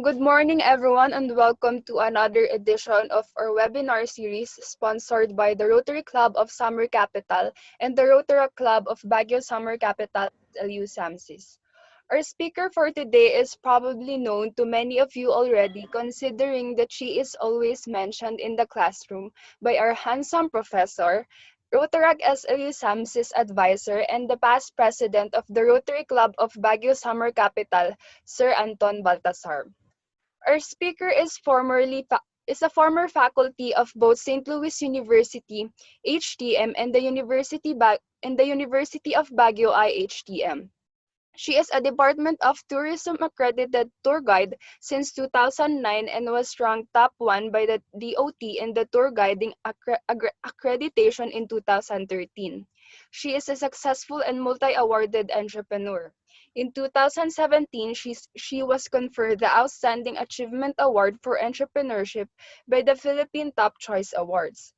Good morning, everyone, and welcome to another edition of our webinar series sponsored by the Rotary Club of Summer Capital and the Rotary Club of Baguio Summer Capital SLU SAMSIS. Our speaker for today is probably known to many of you already, considering that she is always mentioned in the classroom by our handsome professor, Rotarac SLU SAMSIS advisor, and the past president of the Rotary Club of Baguio Summer Capital, Sir Anton Baltasar. Our speaker is a former faculty of both St. Louis University (HTM) and the University of Baguio (IHTM). She is a Department of Tourism accredited tour guide since 2009 and was ranked top 1 by the DOT in the tour guiding accreditation in 2013. She is a successful and multi-awarded entrepreneur. In 2017, she was conferred the Outstanding Achievement Award for Entrepreneurship by the Philippine Top Choice Awards.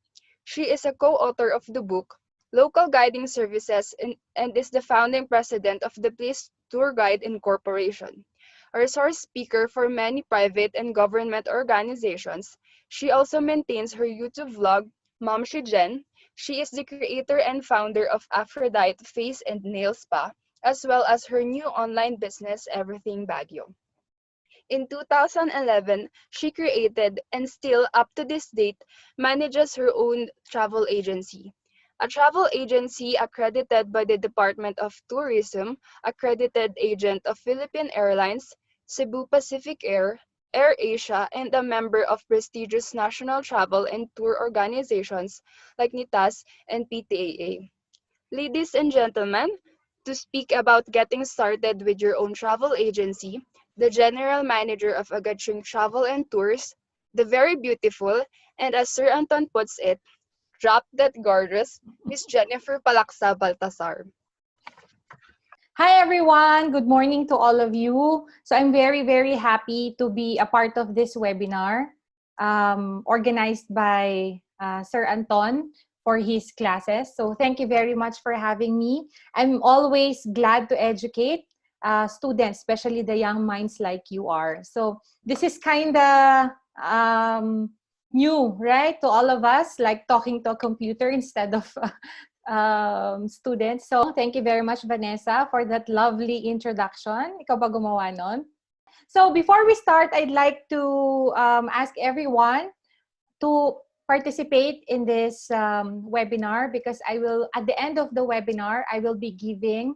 She is a co-author of the book Local Guiding Services and is the founding president of the Place Tour Guide Incorporation. A resource speaker for many private and government organizations, she also maintains her YouTube vlog, Momshie Jhen. She is the creator and founder of Aphrodite Face and Nail Spa, as well as her new online business, Everything Baguio. In 2011, she created and still up to this date manages her own travel agency. A travel agency accredited by the Department of Tourism, accredited agent of Philippine Airlines, Cebu Pacific Air, AirAsia, and a member of prestigious national travel and tour organizations like NITAS and PTAA. Ladies and gentlemen, to speak about getting started with your own travel agency, the General Manager of Agaching Travel and Tours, the very beautiful, and as Sir Anton puts it, drop that gorgeous, Miss Jennifer Palaksa Baltasar. Hi everyone, good morning to all of you. So I'm very happy to be a part of this webinar organized by Sir Anton for his classes. So thank you very much for having me. I'm always glad to educate students, especially the young minds like you are. So this is kind of new, right, to all of us, like talking to a computer instead of students. So thank you very much, Vanessa, for that lovely introduction. Ikaw ba gumawa nun? So before we start, I'd like to ask everyone to participate in this webinar, because I will, at the end of the webinar, I will be giving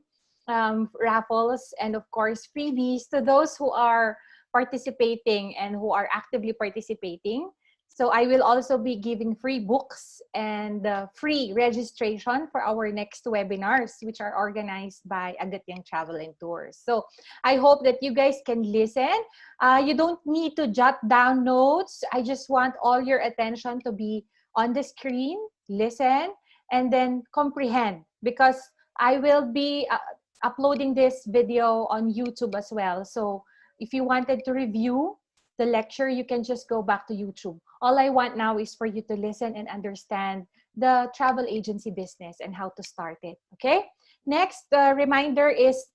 raffles and of course freebies to those who are participating and who are actively participating. So I will also be giving free books and free registration for our next webinars, which are organized by Agatyang Travel and Tours. So I hope that you guys can listen. You don't need to jot down notes. I just want all your attention to be on the screen, listen, and then comprehend, because I will be uploading this video on YouTube as well. So if you wanted to review the lecture, you can just go back to YouTube. All I want now is for you to listen and understand the travel agency business and how to start it, okay? Next reminder is,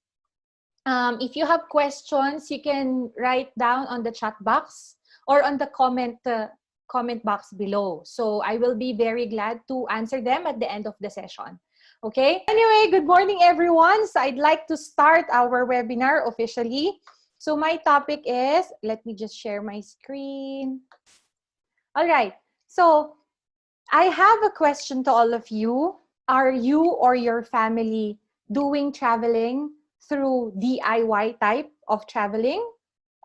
if you have questions, you can write down on the chat box or on the comment box below. So I will be very glad to answer them at the end of the session. Okay? Anyway, good morning, everyone. So I'd like to start our webinar officially. So my topic is, let me just share my screen. All right. So I have a question to all of you. Are you or your family doing traveling through DIY type of traveling,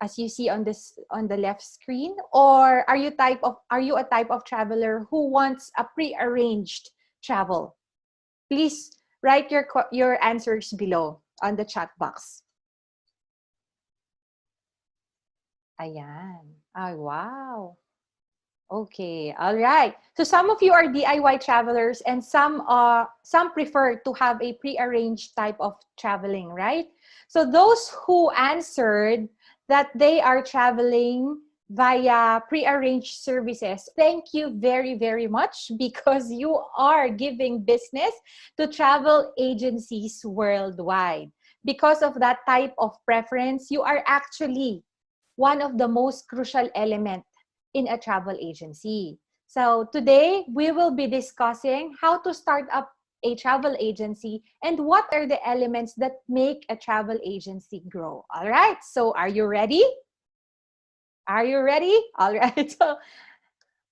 as you see on the left screen, or are you a type of traveler who wants a pre-arranged travel? Please write your answers below on the chat box. Ayan. Oh, wow. Okay, all right. So some of you are DIY travelers and some prefer to have a pre-arranged type of traveling, right? So those who answered that they are traveling via pre-arranged services, thank you very much, because you are giving business to travel agencies worldwide. Because of that type of preference, you are actually one of the most crucial element in a travel agency. So today, we will be discussing how to start up a travel agency and what are the elements that make a travel agency grow. All right, so are you ready? Are you ready? All right, so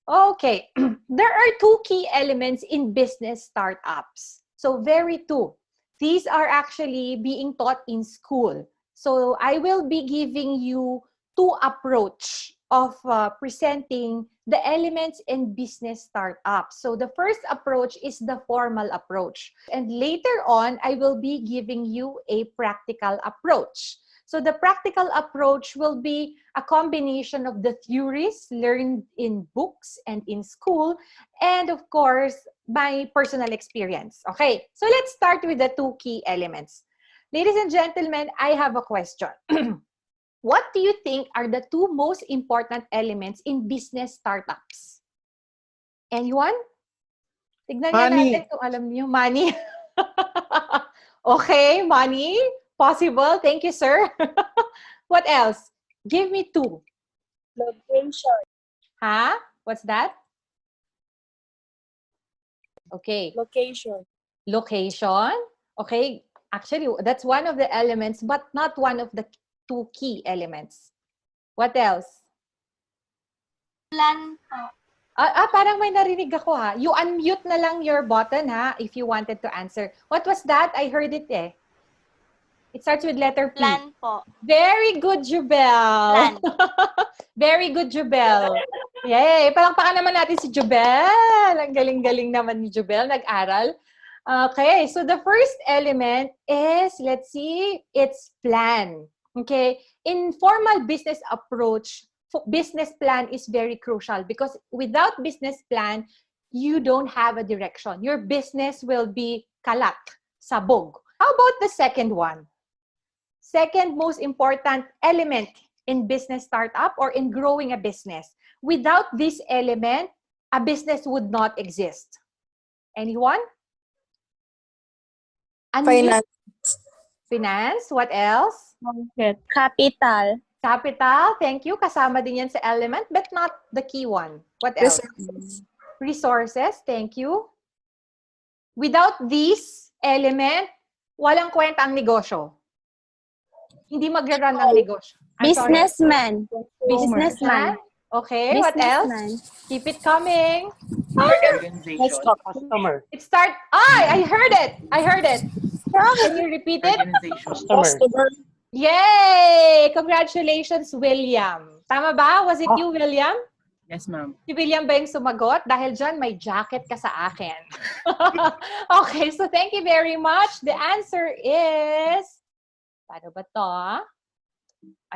okay, there are two key elements in business startups. So very two. These are actually being taught in school. So I will be giving you two approach of presenting the elements in business startups. So the first approach is the formal approach. And later on, I will be giving you a practical approach. So the practical approach will be a combination of the theories learned in books and in school, and of course, my personal experience. Okay, so let's start with the two key elements. Ladies and gentlemen, I have a question. What do you think are the two most important elements in business startups? Anyone? Tignan nga natin kung alam niyo. Money. Okay, money. Possible. Thank you, sir. What else? Give me two. Location. Huh? What's that? Okay. Location. Location. Okay. Actually, that's one of the elements, but not one of the two key elements. What else? Plan po. Parang may narinig ako ha. You unmute na lang your button ha if you wanted to answer. What was that? I heard it eh. It starts with letter P. Plan po. Very good, Jubel. Plan. Very good, Jubel. Yay! Palangpakan naman natin si Jubel. Ang galing-galing naman ni Jubel. Nag-aral. Okay, so the first element is, let's see, it's plan. Okay, in formal business approach, business plan is very crucial because without business plan, you don't have a direction. Your business will be kalat, sabog. How about the second one? Second most important element in business startup or in growing a business. Without this element, a business would not exist. Anyone? Finance. Finance. What else? Capital. Capital. Thank you. Kasama din yan sa element, but not the key one. What else? Resources. Resources. Thank you. Without this element, walang kwenta ang negosyo. Hindi magra-run ang negosyo. Businessman. Businessman. Okay, what else? Keep it coming. Organization. Customer. It start. I heard it. I heard it. Can you repeat it? Customer. Yay! Congratulations, William. Tama ba? Was it you, William? Yes, ma'am. Si William ba yung sumagot? Dahil dyan, may jacket ka sa akin. Okay, so thank you very much. The answer is... Paano ba to?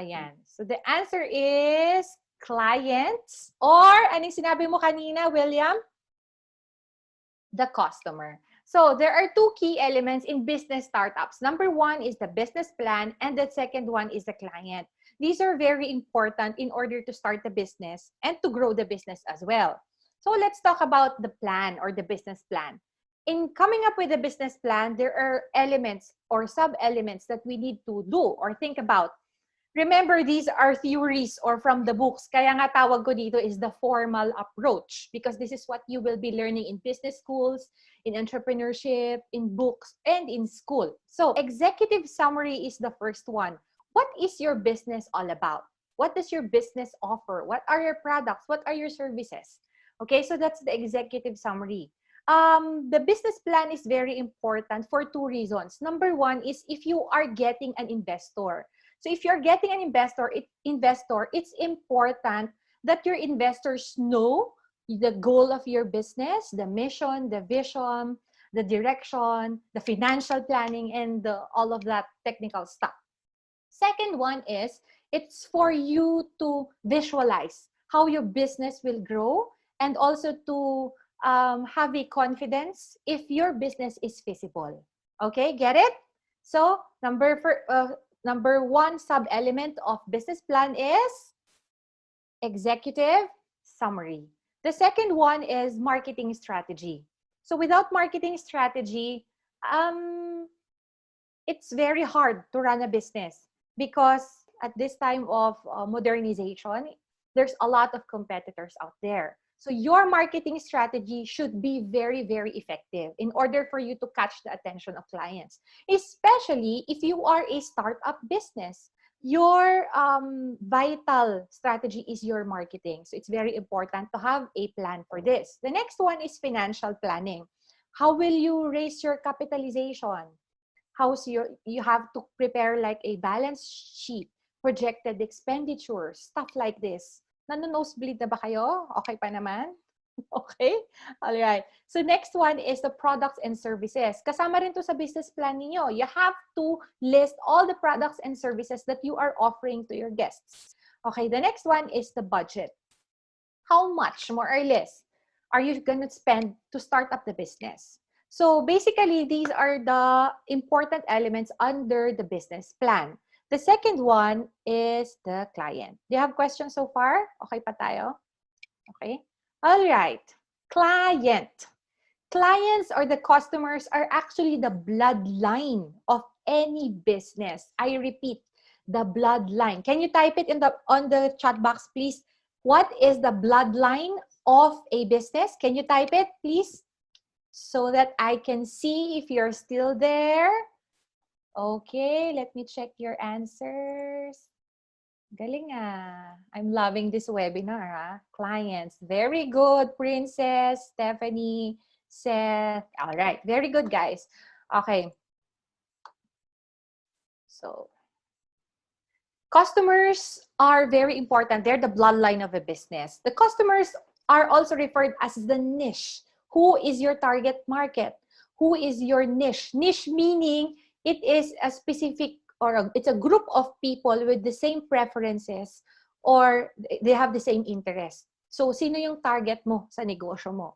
Ayan. So the answer is clients or anong sinabi mo kanina, William? The customer. So there are two key elements in business startups. Number one is the business plan and the second one is the client. These are very important in order to start the business and to grow the business as well. So let's talk about the plan or the business plan. In coming up with a business plan, there are elements or sub-elements that we need to do or think about. Remember, these are theories or from the books. Kaya nga tawag ko dito is the formal approach because this is what you will be learning in business schools, in entrepreneurship, in books, and in school. So executive summary is the first one. What is your business all about? What does your business offer? What are your products? What are your services? Okay, so that's the executive summary. The business plan is very important for two reasons. Number one is if you are getting an investor. So if you're getting an investor, it's important that your investors know the goal of your business, the mission, the vision, the direction, the financial planning, and all of that technical stuff. Second one is it's for you to visualize how your business will grow and also to have a confidence if your business is feasible. Okay, get it? So number one sub-element of business plan is executive summary. The second one is marketing strategy. So without marketing strategy, it's very hard to run a business because at this time of modernization, there's a lot of competitors out there. So your marketing strategy should be very, very effective in order for you to catch the attention of clients, especially if you are a startup business. Your vital strategy is your marketing. So it's very important to have a plan for this. The next one is financial planning. How will you raise your capitalization? You have to prepare like a balance sheet, projected expenditures, stuff like this. Nano-nosebleed na ba kayo? Okay pa naman? Okay? All right. So next one is the products and services. Kasama rin to sa business plan niyo. You have to list all the products and services that you are offering to your guests. Okay, the next one is the budget. How much, more or less, are you going to spend to start up the business? So basically, these are the important elements under the business plan. The second one is the client. Do you have questions so far? Okay pa tayo? Okay. All right. Client. Clients or the customers are actually the bloodline of any business. I repeat, the bloodline. Can you type it on the chat box, please? What is the bloodline of a business? Can you type it, please? So that I can see if you're still there. Okay, let me check your answers. Galing ah. I'm loving this webinar, ah. Clients. Very good, Princess, Stephanie, Seth. All right, very good, guys. Okay. So, customers are very important. They're the bloodline of a business. The customers are also referred as the niche. Who is your target market? Who is your niche? Niche meaning it is a specific it's a group of people with the same preferences or they have the same interest. So, sino yung target mo sa negosyo mo?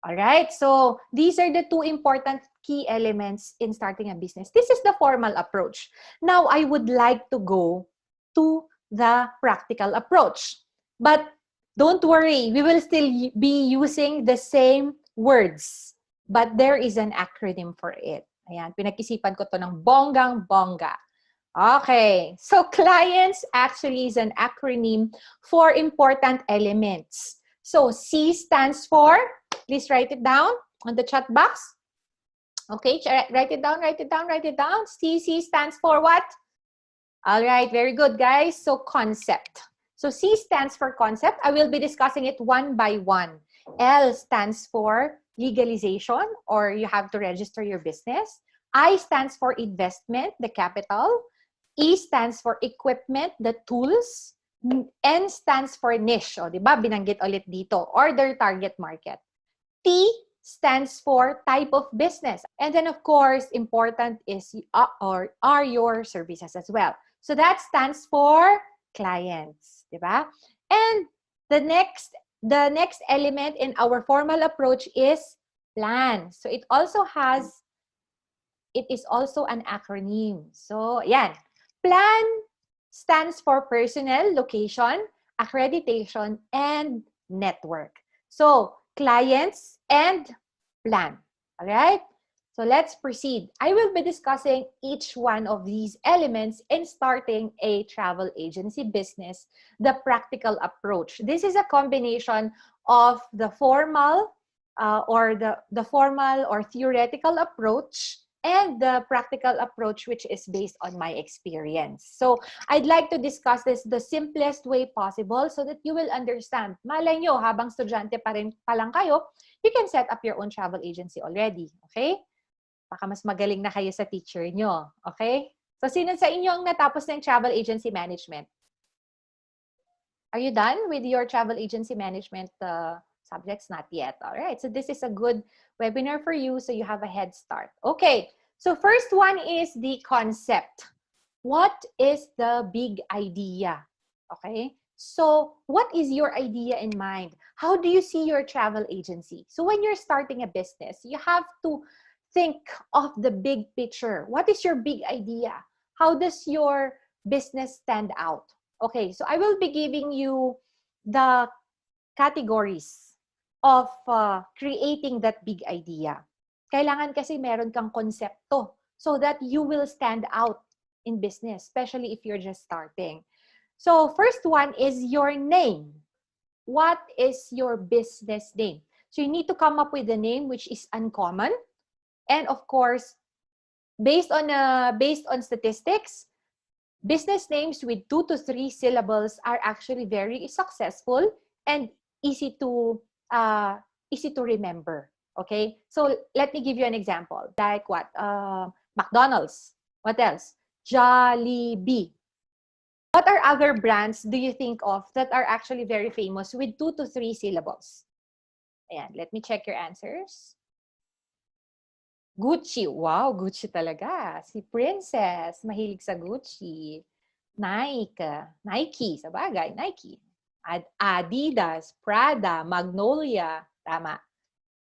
All right. So, these are the two important key elements in starting a business. This is the formal approach. Now, I would like to go to the practical approach. But don't worry, we will still be using the same words. But there is an acronym for it. Ayan, pinag-isipan ko to ng bonggang-bongga. Okay, so clients actually is an acronym for important elements. So C stands for, please write it down on the chat box. Okay, write it down, write it down, write it down. C stands for what? All right, very good, guys. So concept. So C stands for concept. I will be discussing it one by one. L stands for legalization, or you have to register your business. I stands for investment, the capital. E stands for equipment, the tools. N stands for niche, o, diba? Binanggit ulit dito, or their target market. T stands for type of business. And then, of course, important is are your services as well. So that stands for clients, diba? And the next element in our formal approach is plan. So it is also an acronym. So, yan. Plan stands for personnel, location, accreditation, and network. So, clients and plan. All right? So, let's proceed. I will be discussing each one of these elements in starting a travel agency business, the practical approach. This is a combination of the formal the formal or theoretical approach and the practical approach, which is based on my experience. So, I'd like to discuss this the simplest way possible so that you will understand. Malay nyo, habang estudyante pa lang kayo, you can set up your own travel agency already. Okay? Baka mas magaling na kayo sa teacher nyo. Okay? So, sino sa inyo ang natapos ng travel agency management? Are you done with your travel agency management subjects? Not yet. All right. So this is a good webinar for you, so you have a head start. Okay. So first one is the concept. What is the big idea? Okay. So what is your idea in mind? How do you see your travel agency? So when you're starting a business, you have to think of the big picture. What is your big idea? How does your business stand out? Okay, so I will be giving you the categories of creating that big idea. Kailangan kasi meron kang konsepto so that you will stand out in business, especially if you're just starting. So first one is your name. What is your business name? So you need to come up with a name which is uncommon. And of course, based on statistics, business names with 2 to 3 syllables are actually very successful and easy to remember. Okay, so let me give you an example. Like what? McDonald's. What else? Jollibee. What are other brands do you think of that are actually very famous with 2 to 3 syllables? Ayan, let me check your answers. Gucci. Wow, Gucci talaga. Si Princess, mahilig sa Gucci. Nike, sa bagay, Nike. Adidas, Prada, Magnolia. Tama.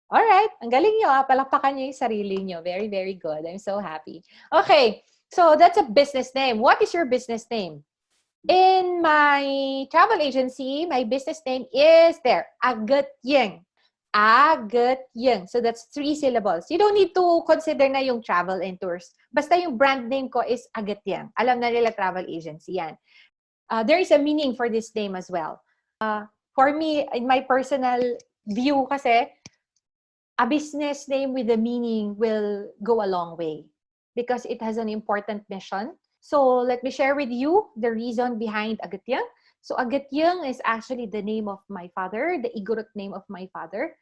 Alright, ang galing nyo. Palakpakan nyo yung sarili nyo. Very, very good. I'm so happy. Okay, so that's a business name. What is your business name? In my travel agency, my business name is there, Agatyeng. Agatyeng. So that's 3 syllables. You don't need to consider na yung travel and tours. Basta yung brand name ko is Agatyeng. Alam na nila travel agency yan. There is a meaning for this name as well. For me, in my personal view kasi, a business name with a meaning will go a long way because it has an important mission. So let me share with you the reason behind Agatyeng. So Agatyeng is actually the name of my father, the Igorot name of my father.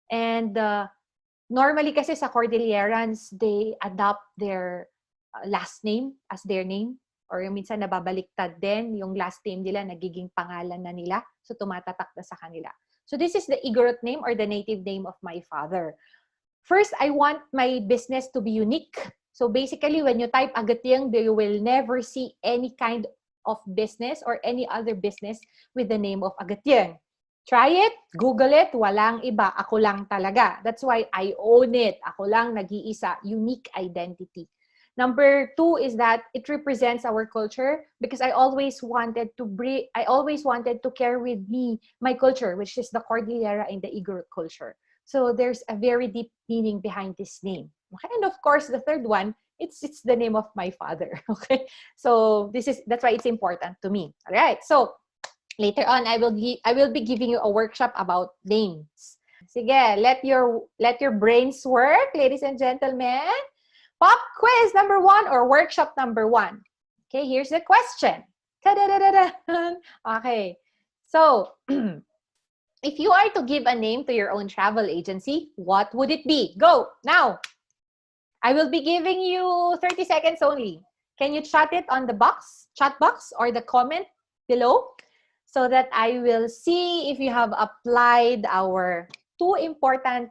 And normally kasi sa Cordillerans, they adopt their last name as their name. Or yung minsan nababaliktad din, yung last name nila nagiging pangalan na nila. So tumatatak na sa kanila. So this is the Igorot name or the native name of my father. First, I want my business to be unique. So basically, when you type Agatyeng, you will never see any kind of business or any other business with the name of Agatyeng. Try it, Google it, walang iba, ako lang talaga. That's why I own it. Ako lang nag-iisa, unique identity. Number 2 is that it represents our culture because I always wanted to carry with me my culture, which is the Cordillera and the Igorot culture. So there's a very deep meaning behind this name. Okay? And of course, the third one, it's the name of my father. Okay, so that's why it's important to me. All right. So later on, I will be giving you a workshop about names. Sige, let your brains work, ladies and gentlemen. Pop quiz number 1 or workshop number 1. Okay, here's the question. Okay, so if you are to give a name to your own travel agency, what would it be? Go now. I will be giving you 30 seconds only. Can you chat it on the chat box or the comment below so that I will see if you have applied our 2 important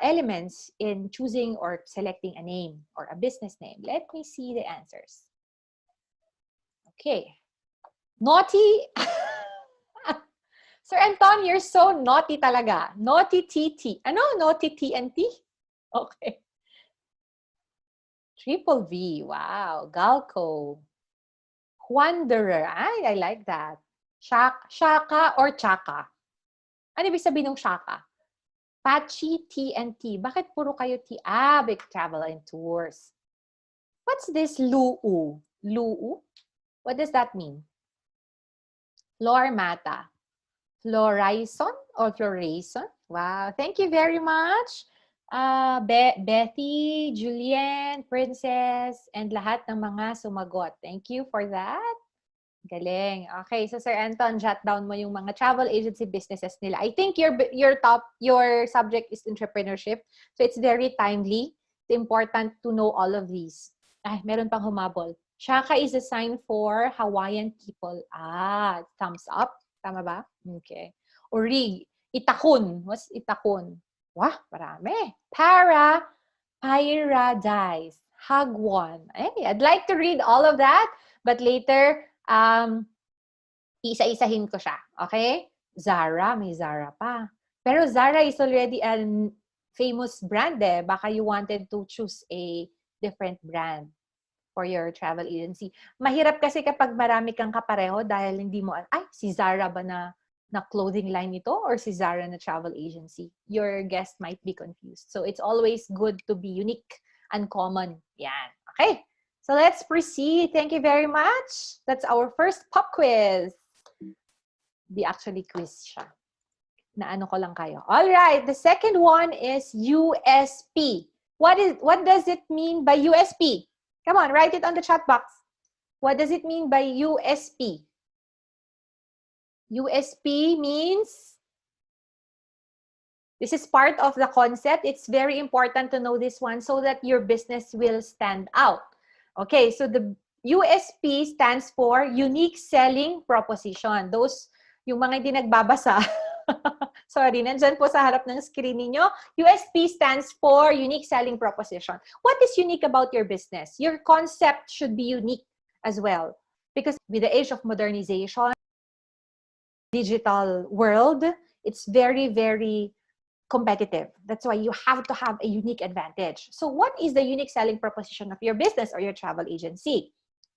elements in choosing or selecting a name or a business name. Let me see the answers. Okay. Naughty. Sir Anton, you're so naughty talaga. Naughty TT. Ano? Naughty TNT? Okay. Triple V. Wow. Galco. Wanderer. I like that. Shaka or Chaka? Ano ibig sabihin ng Shaka? Pachi TNT. Bakit puro kayo T? Big travel and tours. What's this Luu? Luu? What does that mean? Flor Mata. Floraison or Floraison? Wow. Thank you very much. Bethy, Julian, Princess, and lahat ng mga sumagot. Thank you for that. Galing. Okay, so Sir Anton, jot down mo yung mga travel agency businesses nila. I think your subject is entrepreneurship. So it's very timely. It's important to know all of these. Meron pang humabol. Shaka is a sign for Hawaiian people. Thumbs up. Tama ba? Okay. Orig. Itakun. What's itakun? Wah, marami. Paradise. Hagwon. I'd like to read all of that, but later, isa-isahin ko siya. Okay? Zara, may Zara pa. Pero Zara is already a famous brand eh. Baka you wanted to choose a different brand for your travel agency. Mahirap kasi kapag marami kang kapareho dahil hindi mo, si Zara ba na clothing line nito or si Zara na travel agency? Your guest might be confused. So it's always good to be unique, uncommon. Yan. Okay? So let's proceed. Thank you very much. That's our first pop quiz. Be actually quiz siya. Naano ko lang kayo. All right, the second one is USP. What does it mean by USP? Come on, write it on the chat box. What does it mean by USP? USP means, this is part of the concept. It's very important to know this one so that your business will stand out. Okay, so the USP stands for Unique Selling Proposition. Those, yung mga hindi nagbabasa, sorry, nandyan po sa harap ng screen ninyo. USP stands for Unique Selling Proposition. What is unique about your business? Your concept should be unique as well. Because with the age of modernization, digital world, it's very, very competitive. That's why you have to have a unique advantage. So what is the unique selling proposition of your business or your travel agency?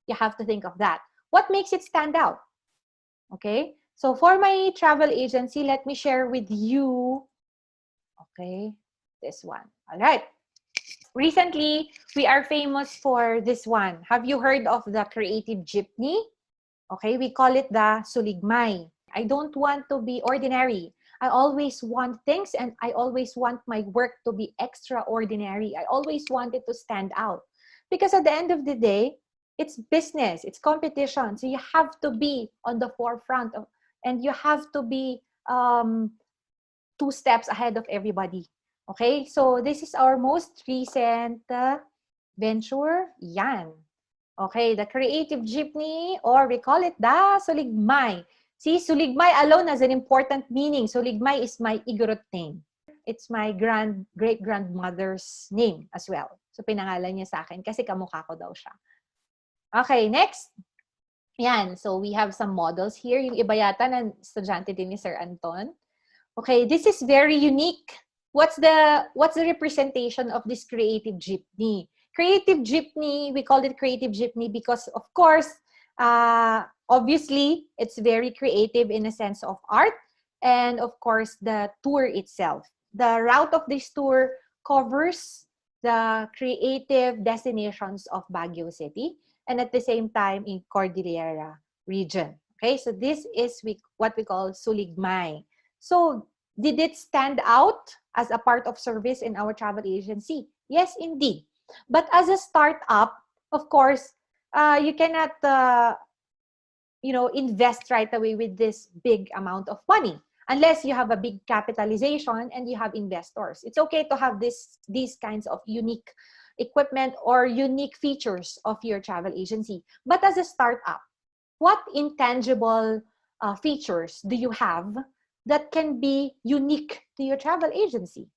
You have to think of that. What makes it stand out? Okay, so for my travel agency, let me share with you, okay, this one. All right. Recently, we are famous for this one. Have you heard of the creative jeepney? Okay, we call it the suligmay. I don't want to be ordinary. I always want things and I always want my work to be extraordinary. I always want it to stand out. Because at the end of the day, it's business, it's competition. So you have to be on the forefront of, and you have to be 2 steps ahead of everybody. Okay, so this is our most recent venture. Yan. Okay, the creative jeepney, or we call it the suligmay. See, suligmay alone has an important meaning. Suligmay is my Igorot name. It's my great-grandmother's name as well. So, pinangalan niya sa akin kasi kamukha ko daw siya. Okay, next. Yan, so we have some models here. Yung iba yata na estudyante din ni Sir Anton. Okay, this is very unique. What's the representation of this creative jeepney? Creative jeepney, we called it creative jeepney because, of course, obviously, it's very creative in a sense of art. And of course, the tour itself. The route of this tour covers the creative destinations of Baguio City and at the same time in Cordillera region. Okay, so this is what we call suligmay. So, did it stand out as a part of service in our travel agency? Yes, indeed. But as a startup, of course, you cannot invest right away with this big amount of money unless you have a big capitalization and you have investors. It's okay to have these kinds of unique equipment or unique features of your travel agency. But as a startup, what intangible features do you have that can be unique to your travel agency?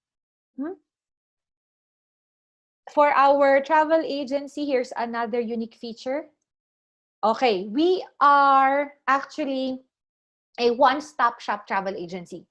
For our travel agency, here's another unique feature. Okay, we are actually a one-stop shop travel agency.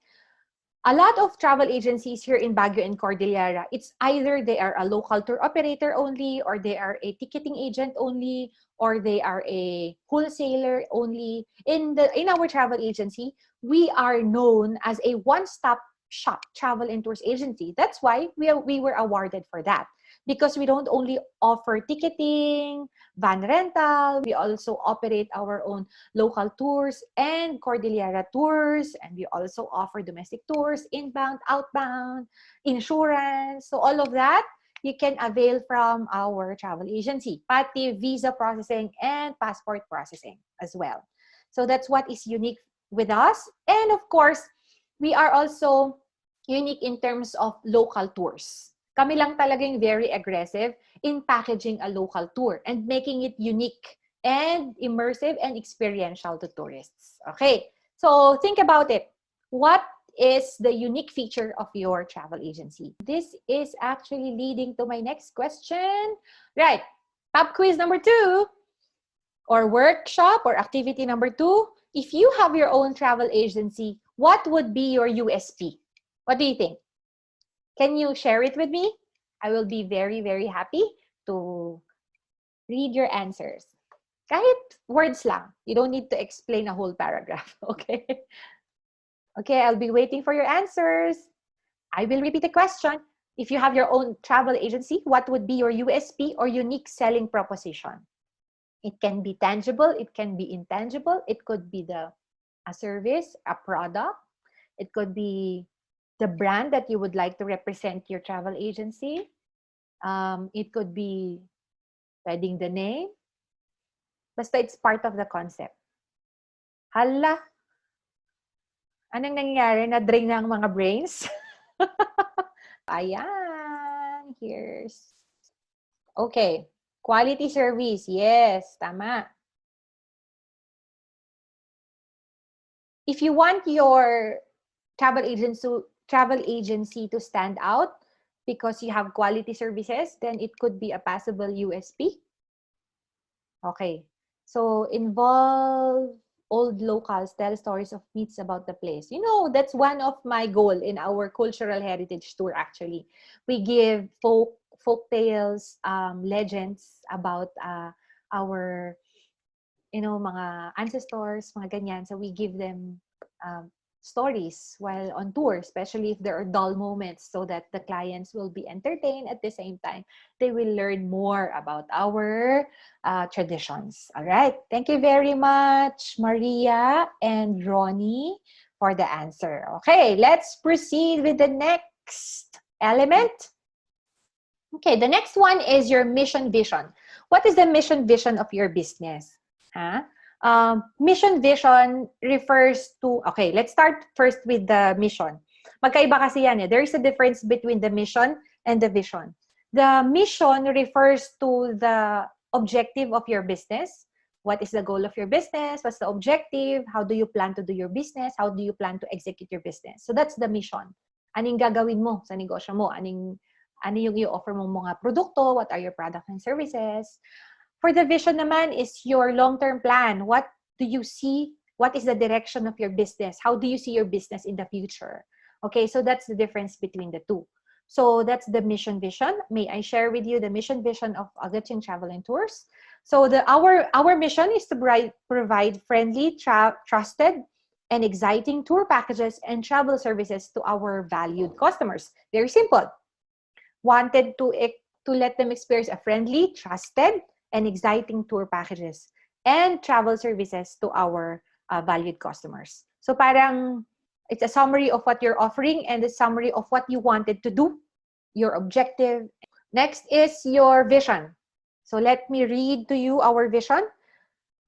A lot of travel agencies here in Baguio and Cordillera, it's either they are a local tour operator only, or they are a ticketing agent only, or they are a wholesaler only. In our travel agency, we are known as a one-stop shop travel and tours agency. That's why we were awarded for that. Because we don't only offer ticketing, van rental, we also operate our own local tours and Cordillera tours, and we also offer domestic tours, inbound, outbound, insurance. So all of that, you can avail from our travel agency, pati visa processing and passport processing as well. So that's what is unique with us. And of course, we are also unique in terms of local tours. Kami lang talagang very aggressive in packaging a local tour and making it unique and immersive and experiential to tourists. Okay, so think about it. What is the unique feature of your travel agency? This is actually leading to my next question. Right, pop quiz number 2 or workshop or activity number 2. If you have your own travel agency, what would be your USP? What do you think? Can you share it with me? I will be very, very happy to read your answers. Kahit words lang. You don't need to explain a whole paragraph, okay? Okay, I'll be waiting for your answers. I will repeat the question. If you have your own travel agency, what would be your USP or unique selling proposition? It can be tangible, it can be intangible, it could be a service, a product, it could be the brand that you would like to represent your travel agency. It could be pwedeng the name. Basta it's part of the concept. Hala, anong nangyayari? Na-drain na ang mga brains? Ayan, here's... Okay, quality service. Yes, tama. If you want your travel agency to stand out because you have quality services, then it could be a possible USP. Okay, so involve old locals, tell stories of myths about the place. You know, that's one of my goal in our cultural heritage tour actually. We give folk tales, legends about our, you know, mga ancestors, mga ganyan. So we give them stories while on tour, especially if there are dull moments, so that the clients will be entertained. At the same time, they will learn more about our traditions. All right. Thank you very much, Maria and Ronnie, for the answer. Okay, let's proceed with the next element. Okay, the next one is your mission vision. What is the mission vision of your business? Huh? Mission vision refers to, okay, let's start first with the mission. Magkaiba kasi yan eh. There is a difference between the mission and the vision. The mission refers to the objective of your business. What is the goal of your business? What's the objective? How do you plan to do your business? How do you plan to execute your business? So that's the mission. Anong gagawin mo sa negosyo mo? Ano yung i-offer mo mga produkto? What are your products and services? For the vision naman is your long-term plan. What do you see? What is the direction of your business? How do you see your business in the future? Okay, so that's the difference between the two. So that's the mission vision. May I share with you the mission vision of Audition Travel and Tours? So our mission is to provide friendly, trusted, and exciting tour packages and travel services to our valued customers. Very simple. Wanted to let them experience a friendly, trusted, and exciting tour packages and travel services to our valued customers. So parang it's a summary of what you're offering and a summary of what you wanted to do, your objective. Next is your vision. So let me read to you our vision.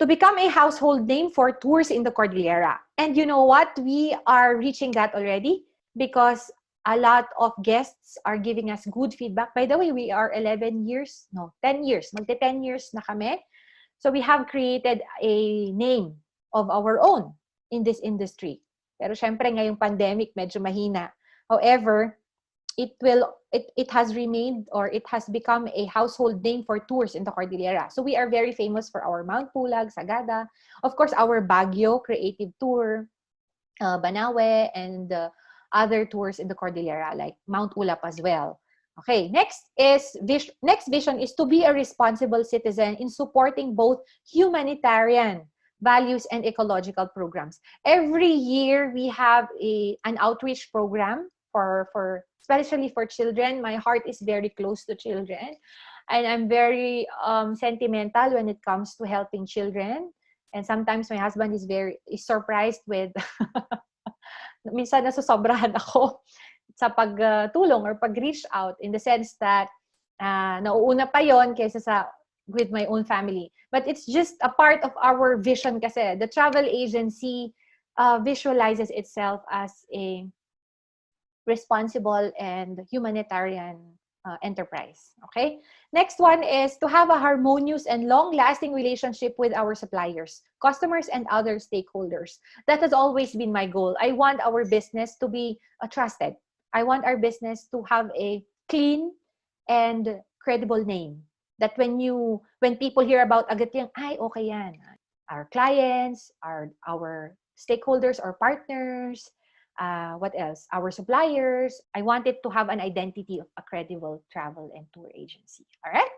To become a household name for tours in the Cordillera. And you know what? We are reaching that already because a lot of guests are giving us good feedback. By the way, we are 10 years. Magte 10 years na kami. So we have created a name of our own in this industry. Pero syempre ngayong pandemic medyo mahina. However, it has remained or it has become a household name for tours in the Cordillera. So we are very famous for our Mount Pulag, Sagada, of course our Baguio creative tour, Banawe, and other tours in the Cordillera like Mount Ulap as well. Okay, next vision is to be a responsible citizen in supporting both humanitarian values and ecological programs. Every year we have an outreach program for especially for children. My heart is very close to children, and I'm very sentimental when it comes to helping children. And sometimes my husband is surprised with minsan nasusobrahan ako sa pagtulong or pag-reach out in the sense that nauuna pa yon kaysa with my own family. But it's just a part of our vision kasi. The travel agency visualizes itself as a responsible and humanitarian enterprise. Okay? Next one is to have a harmonious and long-lasting relationship with our suppliers, customers, and other stakeholders. That has always been my goal. I want our business to be trusted. I want our business to have a clean and credible name. That when people hear about Agatyang, ay, okay yan. Our clients, our stakeholders or partners, what else? Our suppliers. I wanted to have an identity of a credible travel and tour agency. All right?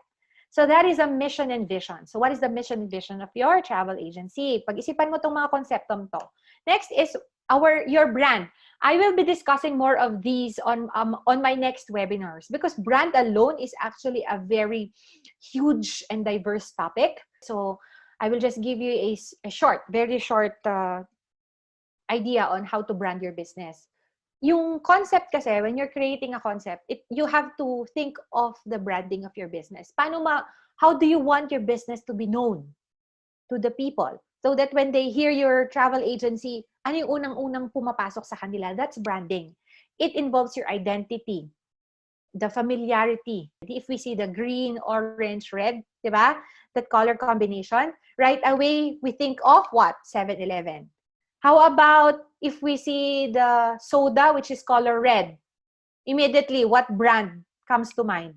So that is a mission and vision. So what is the mission and vision of your travel agency? Pag-isipan mo itong mga konseptong to. Next is your brand. I will be discussing more of these on my next webinars, because brand alone is actually a very huge and diverse topic. So I will just give you a short, very short idea on how to brand your business. Yung concept kasi, when you're creating a concept, you have to think of the branding of your business. How do you want your business to be known to the people? So that when they hear your travel agency, ano yung unang-unang pumapasok sa kanila? That's branding. It involves your identity, the familiarity. If we see the green, orange, red, di ba? That color combination, right away, we think of what? 7-Eleven. How about if we see the soda, which is color red? Immediately, what brand comes to mind?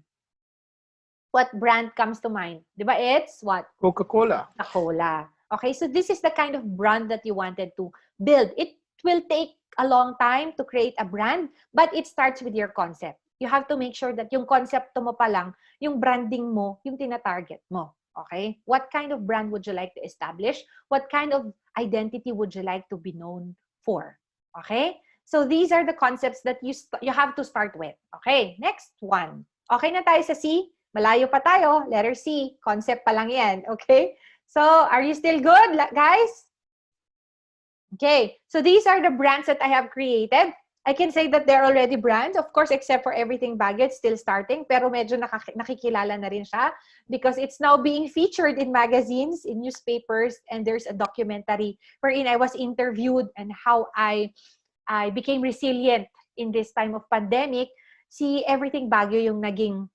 What brand comes to mind? Di ba? It's what? Coca-Cola. Coca-Cola. Okay, so this is the kind of brand that you wanted to build. It will take a long time to create a brand, but it starts with your concept. You have to make sure that yung concept mo pa lang, yung branding mo, yung tina-target mo. Okay? What kind of brand would you like to establish? What kind of identity would you like to be known for? Okay? So these are the concepts that you have to start with. Okay? Next one. Okay na tayo sa C? Malayo pa tayo. Letter C. Concept pa lang yan. Okay? So, are you still good, guys? Okay. So, these are the brands that I have created. I can say that they're already brands, of course, except for Everything Baguette, still starting. Pero medyo nakikilala na rin siya because it's now being featured in magazines, in newspapers, and there's a documentary wherein I was interviewed and how I became resilient in this time of pandemic. Si Everything Baguette yung naging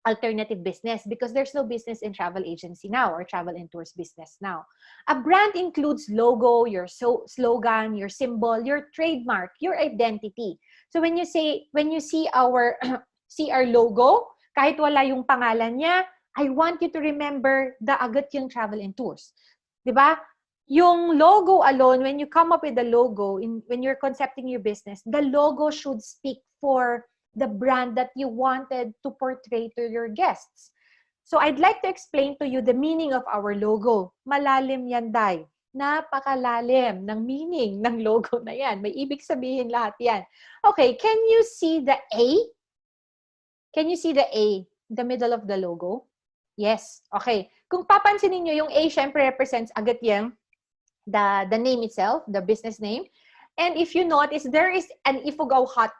alternative business because there's no business in travel agency now or travel and tours business now. A brand includes logo, your slogan, your symbol, your trademark, your identity. So when you see our logo, kahit wala yung pangalan niya, I want you to remember the Agad yung Travel and Tours. 'Di ba? Yung logo alone, when you come up with the logo, when you're concepting your business, the logo should speak for the brand that you wanted to portray to your guests. So I'd like to explain to you the meaning of our logo. Malalim yan, Day. Napakalalim ng meaning ng logo na yan. May ibig sabihin lahat yan. Okay, can you see the A? Can you see the A in the middle of the logo? Yes. Okay. Kung papansinin nyo, yung A syempre represents agad yung the name itself, the business name. And if you notice, there is an Ifugao hut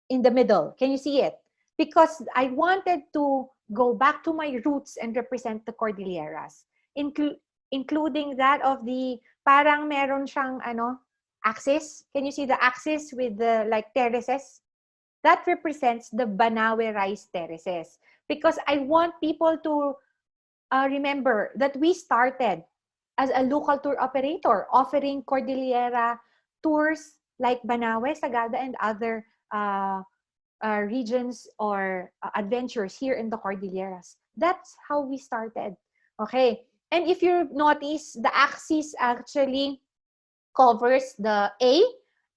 in the middle. Can you see it? Because I wanted to go back to my roots and represent the Cordilleras, including that of the, parang meron siyang, axis. Can you see the axis with the, like, terraces? That represents the Banawe rice terraces. Because I want people to remember that we started as a local tour operator, offering Cordillera tours like Banawe, Sagada, and other regions or adventures here in the Cordilleras. That's how we started. Okay. And if you notice, the axis actually covers the A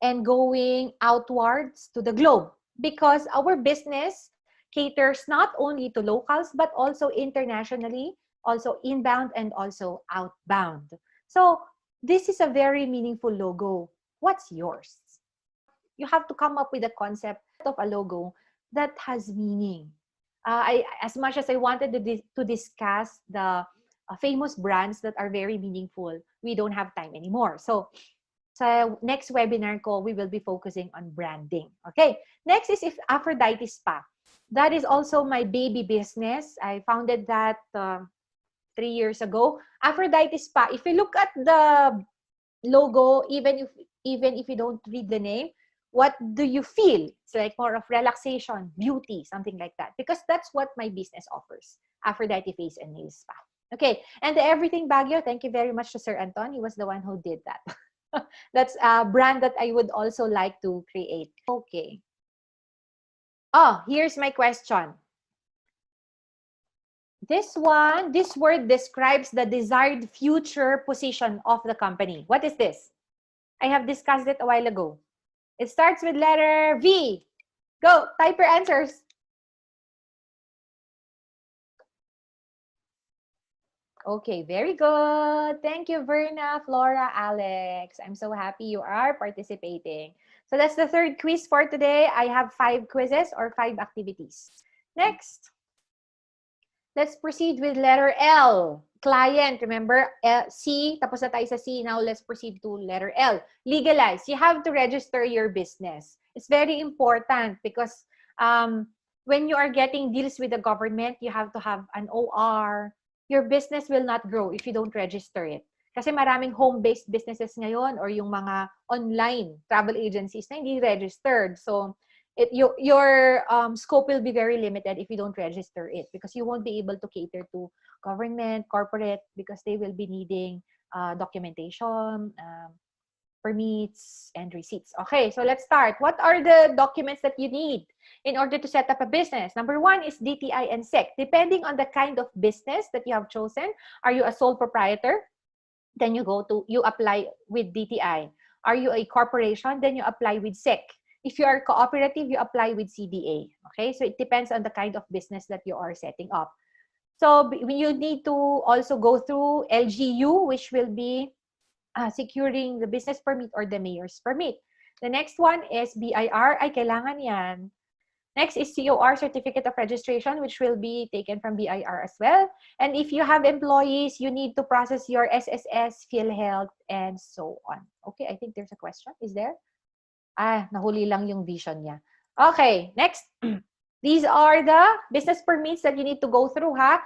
and going outwards to the globe because our business caters not only to locals but also internationally, also inbound and also outbound. So this is a very meaningful logo. What's yours? You have to come up with a concept of a logo that has meaning. As much as I wanted to discuss the famous brands that are very meaningful, we don't have time anymore. So next webinar ko, we will be focusing on branding. Okay. Next is Aphrodite Spa. That is also my baby business. I founded that 3 years ago. Aphrodite Spa. If you look at the logo, even if you don't read the name, what do you feel? It's like more of relaxation, beauty, something like that. Because that's what my business offers. Aphrodite Face and Nail Spa. Okay. And the Everything Baguio, thank you very much to Sir Anton. He was the one who did that. That's a brand that I would also like to create. Okay. Oh, here's my question. This word describes the desired future position of the company. What is this? I have discussed it a while ago. It starts with letter V. Go, type your answers. Okay, very good. Thank you, Verna, Flora, Alex. I'm so happy you are participating. So that's the third quiz for today. I have 5 quizzes or 5 activities. Next, let's proceed with letter L. Client, remember? C, tapos na tayo sa C. Now, let's proceed to letter L. Legalize. You have to register your business. It's very important because when you are getting deals with the government, you have to have an OR. Your business will not grow if you don't register it. Kasi maraming home-based businesses ngayon or yung mga online travel agencies na hindi registered. So, your scope will be very limited if you don't register it because you won't be able to cater to government, corporate, because they will be needing documentation, permits, and receipts. Okay, so let's start. What are the documents that you need in order to set up a business? Number 1 is DTI and SEC. Depending on the kind of business that you have chosen, are you a sole proprietor? Then you apply with DTI. Are you a corporation? Then you apply with SEC. If you are cooperative, you apply with CDA. Okay, so it depends on the kind of business that you are setting up. So you need to also go through LGU, which will be securing the business permit or the mayor's permit. The next one is BIR. Ay, kailangan yan. Next is COR, Certificate of Registration, which will be taken from BIR as well. And if you have employees, you need to process your SSS, PhilHealth, and so on. Okay, I think there's a question. Is there? Nahuli lang yung vision niya. Okay, next. These are the business permits that you need to go through, ha?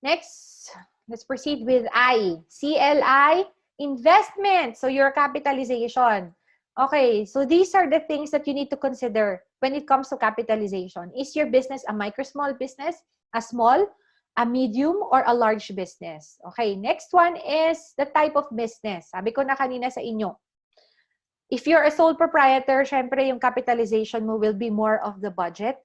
Next, let's proceed with I. CLI, investment. So your capitalization. Okay, so these are the things that you need to consider when it comes to capitalization. Is your business a micro-small business, a small, a medium, or a large business? Okay, next one is the type of business. Sabi ko na kanina sa inyo. If you're a sole proprietor, syempre yung capitalization mo will be more of the budget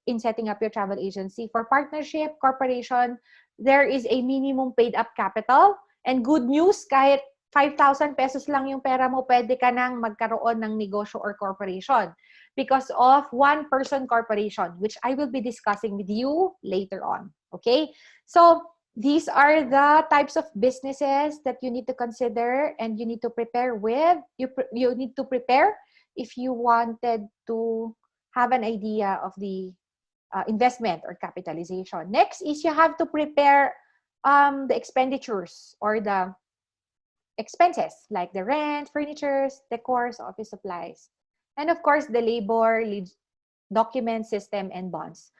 in setting up your travel agency. For partnership, corporation, there is a minimum paid up capital. And good news, kahit 5,000 pesos lang yung pera mo, pwede ka nang magkaroon ng negosyo or corporation because of one-person corporation, which I will be discussing with you later on. Okay? So, these are the types of businesses that you need to consider and you need to prepare with. You need to prepare if you wanted to have an idea of the investment or capitalization. Next is you have to prepare the expenditures or the expenses like the rent, furnitures, decors, office supplies, and of course the labor, document system, and bonds.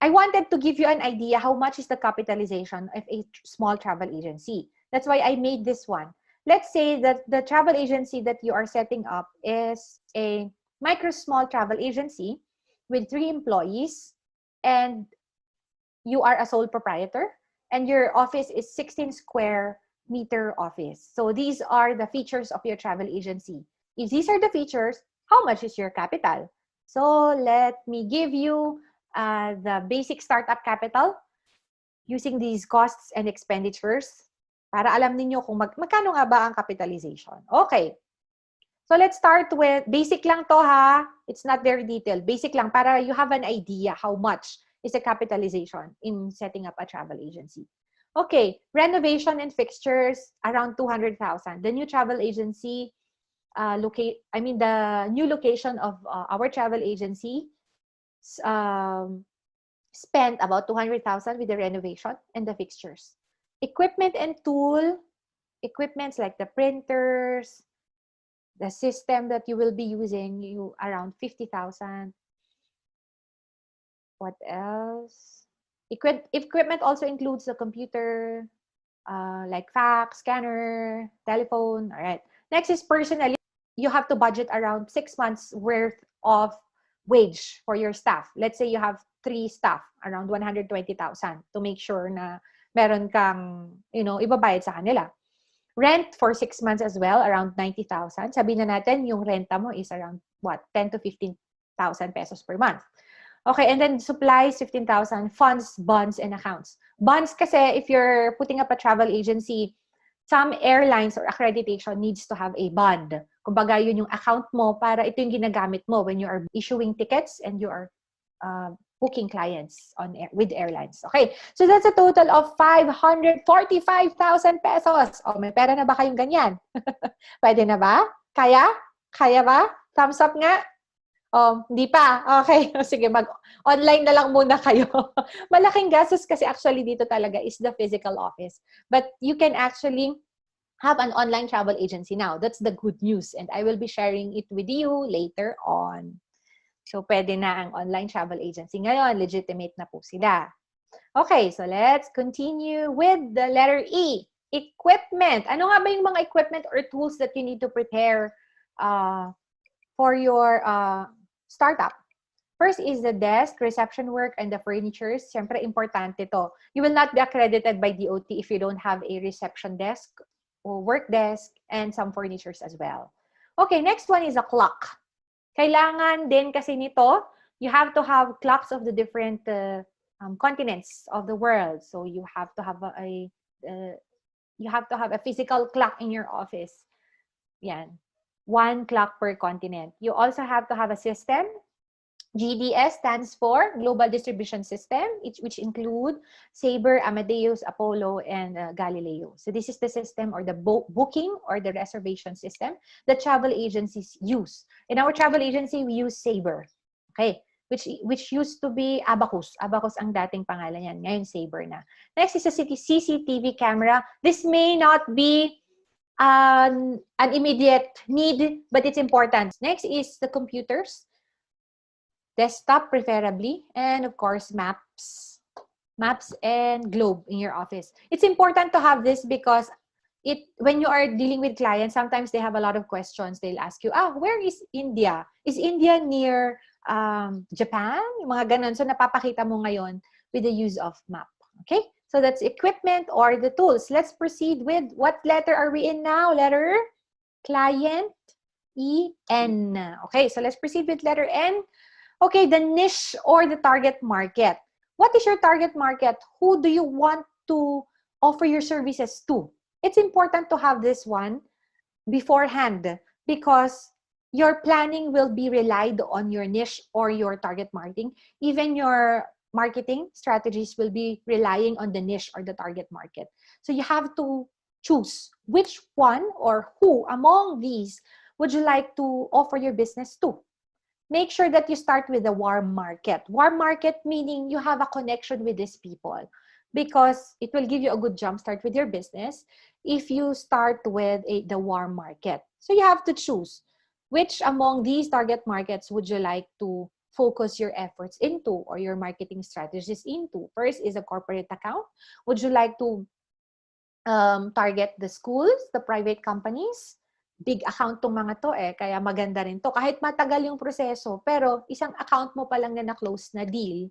I wanted to give you an idea how much is the capitalization of a small travel agency. That's why I made this one. Let's say that the travel agency that you are setting up is a micro-small travel agency with 3 employees and you are a sole proprietor and your office is 16 square meter office. So these are the features of your travel agency. If these are the features, how much is your capital? So let me give you the basic startup capital using these costs and expenditures para alam ninyo kung magkano nga ba ang capitalization. Okay. So let's start with, basic lang to ha. It's not very detailed. Basic lang para you have an idea how much is the capitalization in setting up a travel agency. Okay, renovation and fixtures, around 200,000. The new travel agency, the new location of our travel agency spent about 200,000 with the renovation and the fixtures. Equipment and equipments like the printers, the system that you will be using, around 50,000. What else? Equipment also includes the computer, like fax, scanner, telephone. All right. Next is personnel. You have to budget around 6 months worth of wage for your staff. Let's say you have 3 staff, around 120,000 to make sure na meron kang, ibabayad sa kanila. Rent for 6 months as well, around 90,000. Sabihin na natin, yung renta mo is around, 10 to 15,000 pesos per month. Okay, and then supplies, 15,000. Funds, bonds, and accounts. Bonds kasi, if you're putting up a travel agency, some airlines or accreditation needs to have a bond. Kumbaga, yun yung account mo para ito yung ginagamit mo when you are issuing tickets and you are booking clients on with airlines. Okay, so that's a total of 545,000 pesos. O, may pera na ba kayong ganyan? Pwede na ba? Kaya? Kaya ba? Thumbs up nga? Hindi pa. Okay. Sige, mag-online na lang muna kayo. Malaking gastos kasi actually dito talaga is the physical office. But you can actually have an online travel agency now. That's the good news. And I will be sharing it with you later on. So, pwede na ang online travel agency ngayon. Legitimate na po sila. Okay, so let's continue with the letter E. Equipment. Ano nga ba yung mga equipment or tools that you need to prepare for your startup? First is the desk, reception work, and the furniture. Siyempre, importante to. You will not be accredited by DOT if you don't have a reception desk or work desk and some furnitures as well. Okay, next one is a clock. Kailangan din kasi nito, you have to have clocks of the different continents of the world. So you have to have a physical clock in your office. Yan. 1 clock per continent. You also have to have a system. GDS stands for Global Distribution System, which include Sabre, Amadeus, Apollo, and Galileo. So this is the system or the booking or the reservation system that travel agencies use. In our travel agency, we use Sabre, okay, which used to be Abacus. Abacus ang dating pangalan yan. Ngayon, Sabre na. Next is a CCTV camera. This may not be an immediate need, but it's important. Next is the computers, desktop preferably, and of course, maps and globe in your office. It's important to have this because when you are dealing with clients, sometimes they have a lot of questions. They'll ask you, where is India? Is India near Japan? Yung mga ganun. So, napapakita mo ngayon with the use of map. Okay? So that's equipment or the tools. Let's proceed with what letter are we in now? Letter client, E-N. Okay, so let's proceed with letter N. Okay, the niche or the target market. What is your target market? Who do you want to offer your services to? It's important to have this one beforehand because your planning will be relied on your niche or your target marketing. Even your marketing strategies will be relying on the niche or the target market. So you have to choose which one or who among these would you like to offer your business to. Make sure that you start with the warm market. Warm market meaning you have a connection with these people because it will give you a good jump start with your business if you start with the warm market. So you have to choose which among these target markets would you like to focus your efforts into or your marketing strategies into. First is a corporate account. Would you like to target the schools, the private companies? Big account tong mga to kaya maganda rin to. Kahit matagal yung proseso, pero isang account mo pa lang na na-close na deal,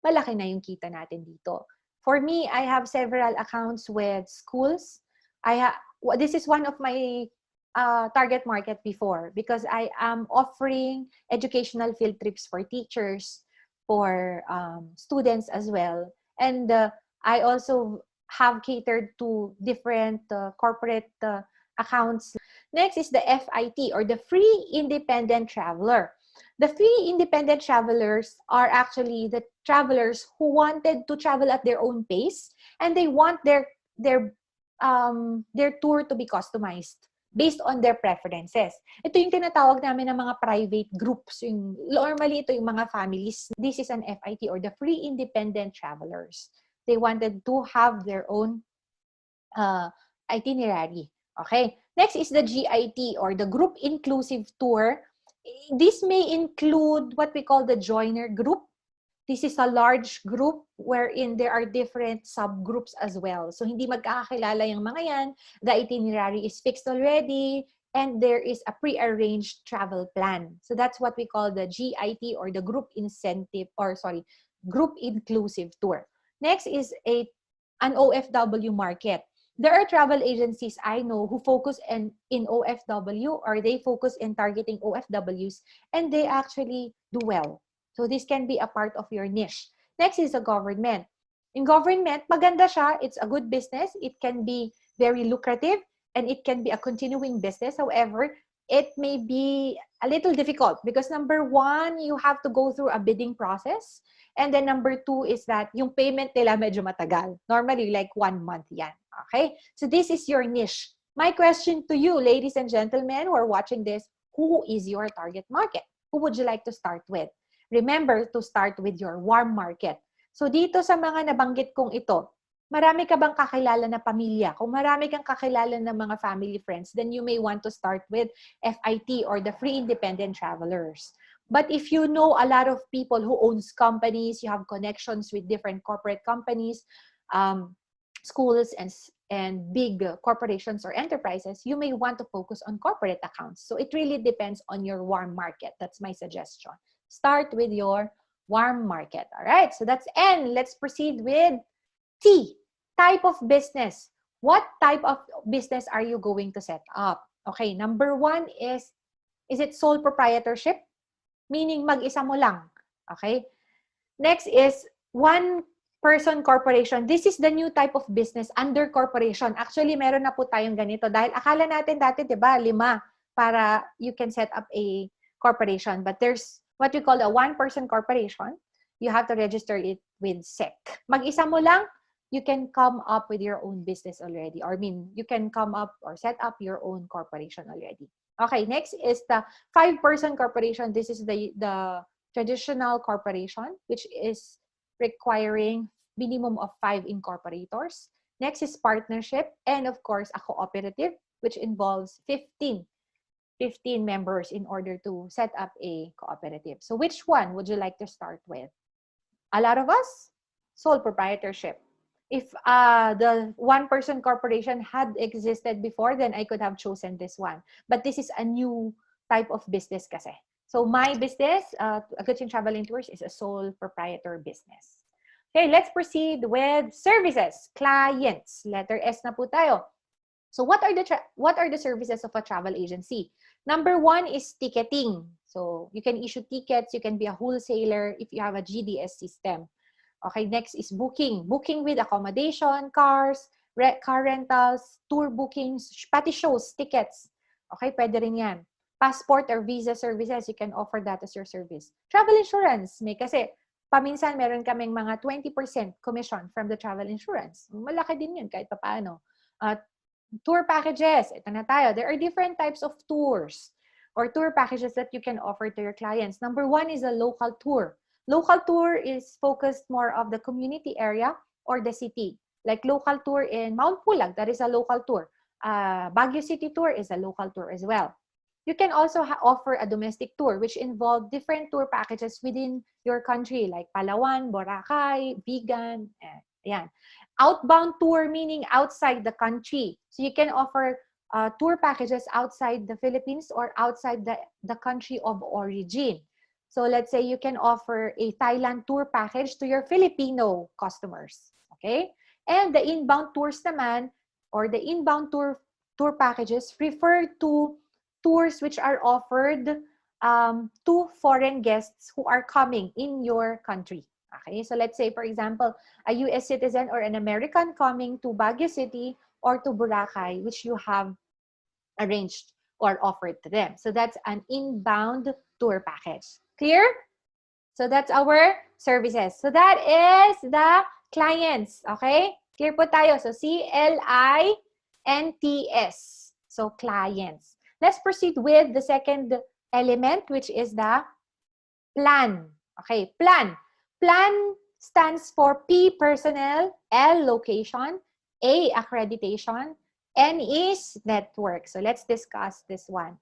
malaki na yung kita natin dito. For me, I have several accounts with schools. This is one of my target market before because I am offering educational field trips for teachers, for students as well. And I also have catered to different corporate accounts. Next is the FIT or the Free Independent Traveler. The free independent travelers are actually the travelers who wanted to travel at their own pace and they want their tour to be customized based on their preferences. Ito yung tinatawag namin ng mga private groups. Normally, ito yung mga families. This is an FIT or the Free Independent Travelers. They wanted to have their own itinerary. Okay. Next is the GIT or the Group Inclusive Tour. This may include what we call the joiner group. This is a large group wherein there are different subgroups as well. So, hindi magkakakilala yung mga yan. The itinerary is fixed already and there is a pre-arranged travel plan. So, that's what we call the GIT or the Group Inclusive Tour. Next is an OFW market. There are travel agencies I know who focus in OFW or they focus in targeting OFWs and they actually do well. So this can be a part of your niche. Next is a government. In government, maganda siya. It's a good business. It can be very lucrative and it can be a continuing business. However, it may be a little difficult because number one, you have to go through a bidding process. And then number two is that yung payment nila medyo matagal. Normally, like 1 month yan. Okay? So this is your niche. My question to you, ladies and gentlemen who are watching this, who is your target market? Who would you like to start with? Remember to start with your warm market. So dito sa mga nabanggit kong ito, marami ka bang kakilala na pamilya? Kung marami kang kakilala na mga family friends, then you may want to start with FIT or the Free Independent Travelers. But if you know a lot of people who owns companies, you have connections with different corporate companies, schools, and big corporations or enterprises, you may want to focus on corporate accounts. So it really depends on your warm market. That's my suggestion. Start with your warm market. All right, so that's N. Let's proceed with T, type of business. What type of business are you going to set up? Okay, number one is it sole proprietorship? Meaning mag-isa mo lang. Okay? Next is one-person corporation. This is the new type of business under corporation. Actually, meron na po tayong ganito. Dahil akala natin dati, di ba, 5 para you can set up a corporation. But there's what we call a one-person corporation. You have to register it with SEC. Mag-isa mo lang, you can come up with your own business already. Or I mean, you can come up or set up your own corporation already. Okay, next is the 5-person corporation. This is the traditional corporation, which is requiring minimum of 5 incorporators. Next is partnership, and of course, a cooperative, which involves 15 members in order to set up a cooperative. So which one would you like to start with? A lot of us, sole proprietorship. If the one-person corporation had existed before, then I could have chosen this one. But this is a new type of business kasi. So my business, Agustin Travel and Tours, is a sole proprietor business. Okay, let's proceed with services, clients. Letter S na po tayo. So what are the services of a travel agency? Number one is ticketing. So you can issue tickets, you can be a wholesaler if you have a GDS system. Okay, next is booking. Booking with accommodation, cars, car rentals, tour bookings, pati shows, tickets. Okay, pwede rin yan. Passport or visa services, you can offer that as your service. Travel insurance, may kasi paminsan meron kaming mga 20% commission from the travel insurance. Malaki din yun kahit paano. Tour packages, ito na tayo. There are different types of tours or tour packages that you can offer to your clients. Number one is a local tour. Local tour is focused more of the community area or the city. Like local tour in Mount Pulag, that is a local tour. Baguio City tour is a local tour as well. You can also offer a domestic tour, which involve different tour packages within your country, like Palawan, Boracay, Vigan, yan. Outbound tour, meaning outside the country. So you can offer tour packages outside the Philippines or outside the country of origin. So let's say you can offer a Thailand tour package to your Filipino customers, okay? And the inbound tours naman, or the inbound tour packages refer to tours which are offered to foreign guests who are coming in your country. Okay, so let's say, for example, a US citizen or an American coming to Baguio City or to Boracay, which you have arranged or offered to them. So that's an inbound tour package. Clear? So that's our services. So that is the clients. Okay? Clear po tayo. So C-L-I-N-T-S. So clients. Let's proceed with the second element, which is the plan. Okay, plan. Plan stands for P, personnel, L, location, A, accreditation, N is network. So let's discuss this one.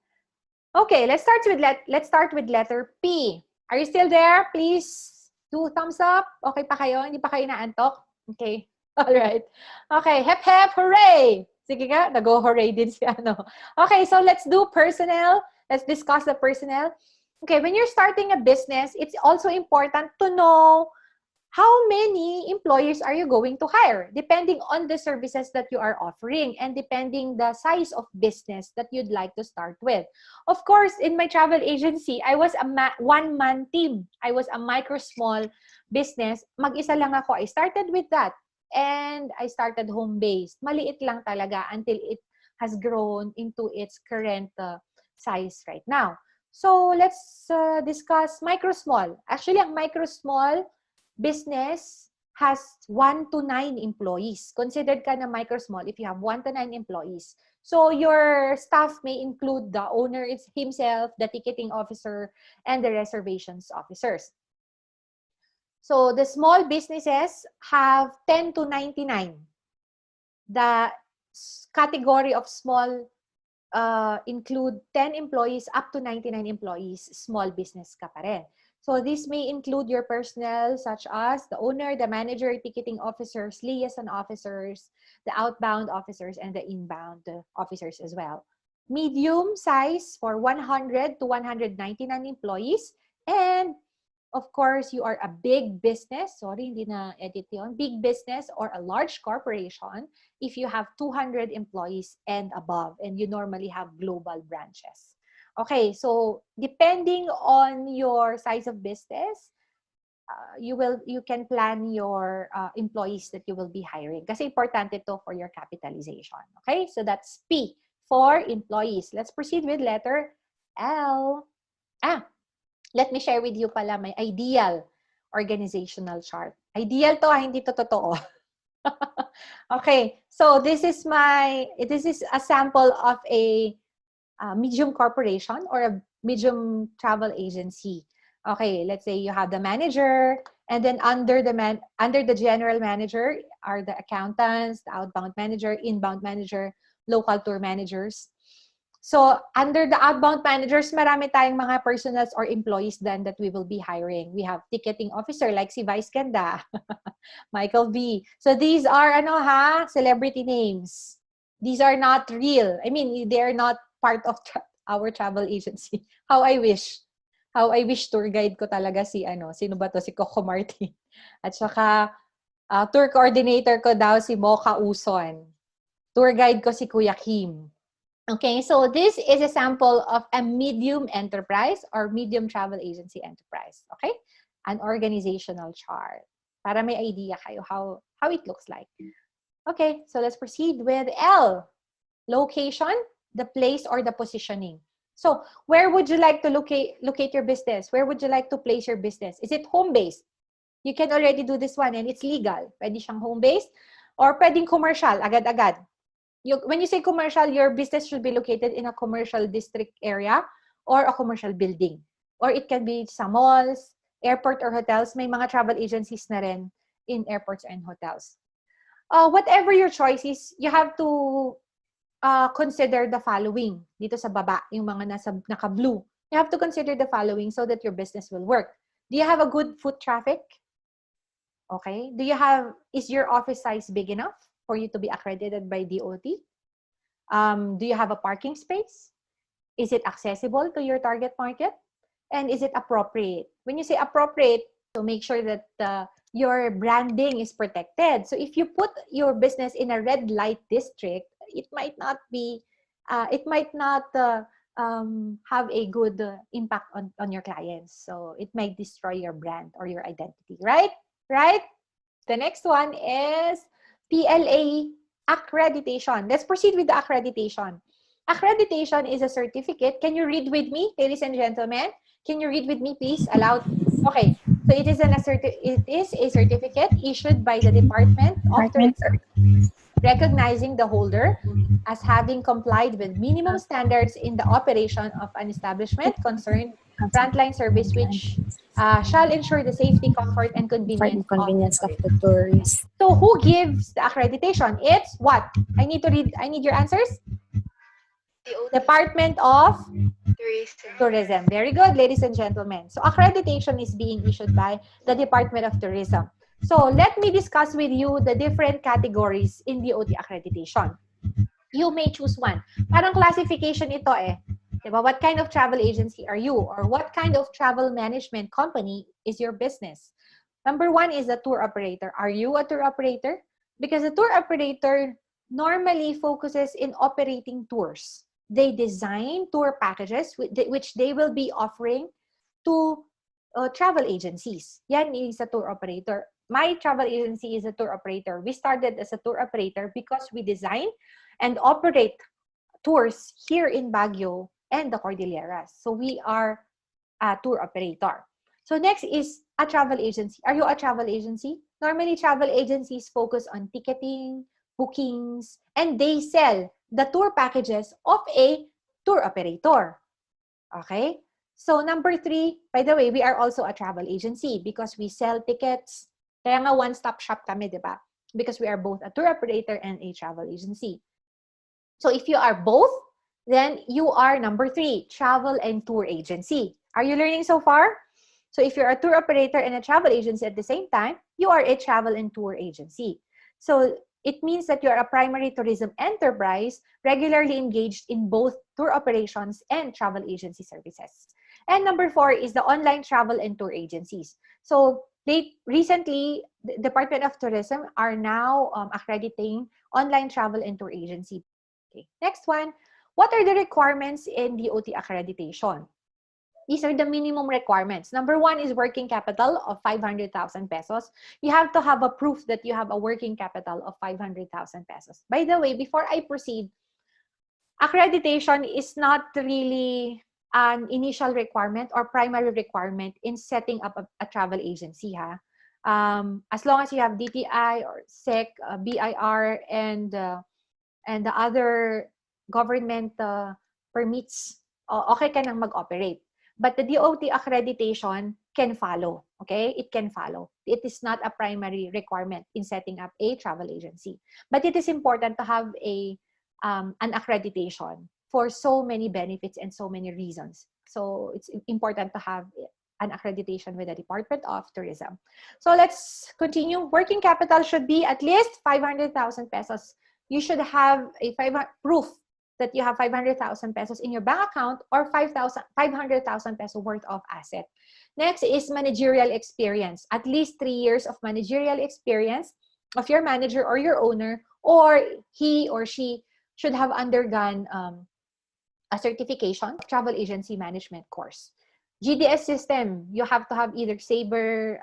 Okay, let's start with letter P. Are you still there? Please do thumbs up. Okay pa kayo? Hindi pa kayo naantok? Okay. All right. Okay, hep hep, hooray! Sige nga, nag-go hooray din si ano. Okay, so let's do personnel. Let's discuss the personnel. Okay, when you're starting a business, it's also important to know how many employees are you going to hire, depending on the services that you are offering and depending the size of business that you'd like to start with. Of course, in my travel agency, I was a one-man team. I was a micro-small business. Mag-isa lang ako. I started with that. And I started home-based. Maliit lang talaga until it has grown into its current size right now. So let's discuss micro-small. Actually, ang micro-small business has 1 to 9 employees. Considered ka na micro-small if you have 1 to 9 employees. So your staff may include the owner himself, the ticketing officer, and the reservations officers. So the small businesses have 10 to 99. The category of small include 10 employees up to 99 employees, small business ka pa rin. So this may include your personnel such as the owner, the manager, ticketing officers, liaison officers, the outbound officers, and the inbound officers as well. Medium size for 100 to 199 employees. And of course, you are a big business. Sorry, hindi na edit yun. Big business or a large corporation if you have 200 employees and above, and you normally have global branches. Okay, so depending on your size of business, you can plan your employees that you will be hiring. Kasi importante to for your capitalization. Okay, so that's P for employees. Let's proceed with letter L. Let me share with you pala my ideal organizational chart. Ideal to, hindi to totoo. Okay, so this is a sample of a medium corporation or a medium travel agency. Okay, let's say you have the manager, and then under the general manager are the accountants, the outbound manager, inbound manager, local tour managers. So under the outbound managers, marami tayong mga personals or employees then that we will be hiring. We have ticketing officer like si Vice Ganda, Michael V. So these are celebrity names. These are not real. I mean, they are not part of our travel agency. How I wish tour guide ko talaga sino ba to? Si Coco Martin. At saka tour coordinator ko daw si Mocha Uson. Tour guide ko si Kuya Kim. Okay, so this is a sample of a medium enterprise or medium travel agency enterprise. Okay, an organizational chart. Para may idea kayo how it looks like. Okay, so let's proceed with L. Location, the place or the positioning. So where would you like to locate your business? Where would you like to place your business? Is it home-based? You can already do this one and it's legal. Pwede siyang home-based or pwedeng commercial, agad-agad. When you say commercial, your business should be located in a commercial district area or a commercial building. Or it can be sa malls, airport or hotels. May mga travel agencies na rin in airports and hotels. Whatever your choice is, you have to consider the following. Dito sa baba, yung mga naka-blue. You have to consider the following so that your business will work. Do you have a good foot traffic? Okay. Is your office size big enough for you to be accredited by DOT? Do you have a parking space? Is it accessible to your target market? And is it appropriate? When you say appropriate, so make sure that your branding is protected. So if you put your business in a red light district, it might not have a good impact on your clients. So it might destroy your brand or your identity, right? Right? The next one is PLA accreditation. Let's proceed with the accreditation. Accreditation is a certificate. Can you read with me, ladies and gentlemen? Can you read with me, please? Aloud. Okay. So it is a certificate issued by the Department of Tourism, recognizing the holder as having complied with minimum standards in the operation of an establishment concerned frontline service, which shall ensure the safety, comfort, and convenience of the tourist. So who gives the accreditation? It's what? I need your answers. Department of Tourism. Very good, ladies and gentlemen. So accreditation is being issued by the Department of Tourism. So let me discuss with you the different categories in DOT accreditation. You may choose one. Parang classification ito eh. Diba? What kind of travel agency are you? Or what kind of travel management company is your business? Number one is a tour operator. Are you a tour operator? Because a tour operator normally focuses in operating tours. They design tour packages which they will be offering to travel agencies. Yan is a tour operator. My travel agency is a tour operator. We started as a tour operator because we design and operate tours here in Baguio and the Cordilleras. So we are a tour operator. So next is a travel agency. Are you a travel agency? Normally, travel agencies focus on ticketing, bookings, and they sell the tour packages of a tour operator. Okay? So number 3, by the way, we are also a travel agency because we sell tickets. Kaya nga one-stop shop kami, di ba? Because we are both a tour operator and a travel agency. So if you are both, then you are number 3, travel and tour agency. Are you learning so far? So if you're a tour operator and a travel agency at the same time, you are a travel and tour agency. So it means that you are a primary tourism enterprise regularly engaged in both tour operations and travel agency services. And number 4 is the online travel and tour agencies. So recently, the Department of Tourism are now accrediting online travel and tour agency. Okay. Next one, what are the requirements in DOT accreditation? These are the minimum requirements. Number 1 is working capital of 500,000 pesos. You have to have a proof that you have a working capital of 500,000 pesos. By the way, before I proceed, accreditation is not really an initial requirement or primary requirement in setting up a travel agency. As long as you have DTI or SEC, BIR, and the other government permits, okay ka nang mag-operate. But the DOT accreditation can follow, okay? It can follow. It is not a primary requirement in setting up a travel agency. But it is important to have an accreditation for so many benefits and so many reasons. So it's important to have an accreditation with the Department of Tourism. So let's continue. Working capital should be at least 500,000 pesos. You should have a proof that you have 500,000 pesos in your bank account or 500,000 peso worth of asset. Next is managerial experience. At least 3 years of managerial experience of your manager or your owner, or he or she should have undergone a certification, travel agency management course. GDS system, you have to have either Sabre,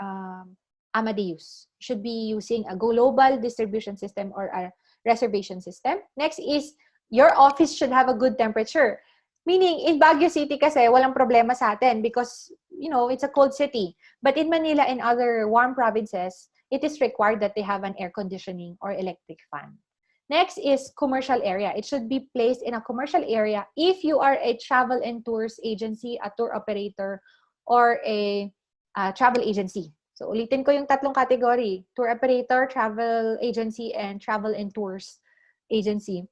Amadeus. You should be using a global distribution system or a reservation system. Next is your office should have a good temperature. Meaning, in Baguio City kasi, walang problema sa atin because, it's a cold city. But in Manila and other warm provinces, it is required that they have an air conditioning or electric fan. Next is commercial area. It should be placed in a commercial area if you are a travel and tours agency, a tour operator, or a travel agency. So, ulitin ko yung tatlong category: tour operator, travel agency, and travel and tours agency.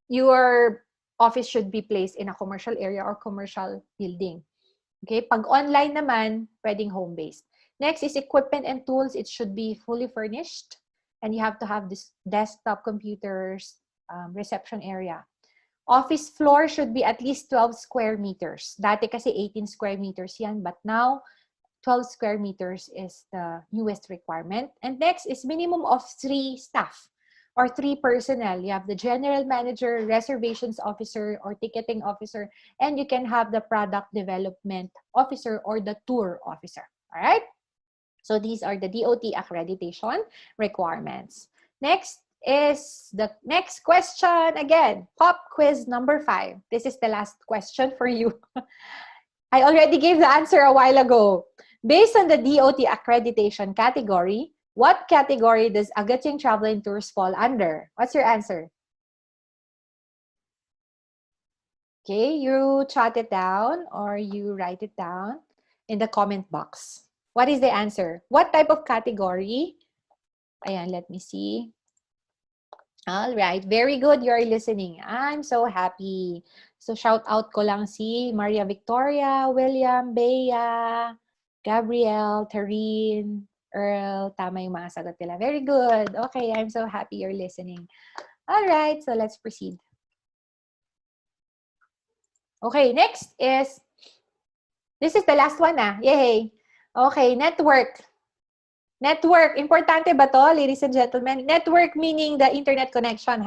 Your office should be placed in a commercial area or commercial building. Okay? Pag online naman, pwedeng home-based. Next is equipment and tools. It should be fully furnished. And you have to have this desktop computers, reception area. Office floor should be at least 12 square meters. Dati kasi 18 square meters yan, but now 12 square meters is the newest requirement. And next is minimum of 3 staff or 3 personnel. You have the general manager, reservations officer, or ticketing officer, and you can have the product development officer or the tour officer. All right? So these are the DOT accreditation requirements. Next is the next question. Again, pop quiz number 5. This is the last question for you. I already gave the answer a while ago. Based on the DOT accreditation category, what category does Agating Travel and Tours fall under? What's your answer? Okay, you jot it down or you write it down in the comment box. What is the answer? What type of category? Ayan, let me see. All right, very good. You're listening. I'm so happy. So shout out ko lang si Maria Victoria, William, Bea, Gabrielle, Tarine, Earl. Tama yung mga sagot nila. Very good. Okay, I'm so happy you're listening. All right, so let's proceed. Okay, next is, this is the last one Yay! Okay, network. Network. Importante ba to, ladies and gentlemen? Network meaning the internet connection,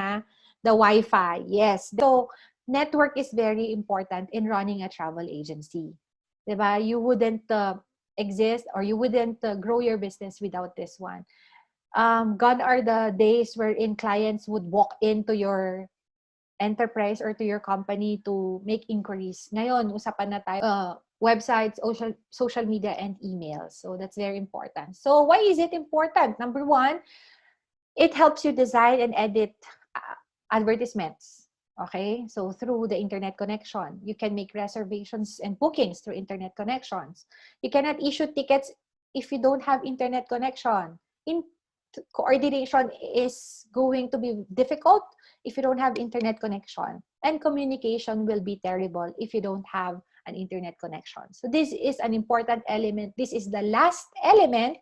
the Wi-Fi. Yes. So, network is very important in running a travel agency. Diba? You wouldn't exist or you wouldn't grow your business without this one. Gone are the days wherein clients would walk into your enterprise or to your company to make inquiries. Ngayon, usapan na tayo websites, social media, and emails. So that's very important. So why is it important? Number one, it helps you design and edit advertisements. Okay, so through the internet connection, you can make reservations and bookings through internet connections. You cannot issue tickets if you don't have internet connection. Coordination is going to be difficult if you don't have internet connection, and communication will be terrible if you don't have an internet connection. So this is an important element. This is the last element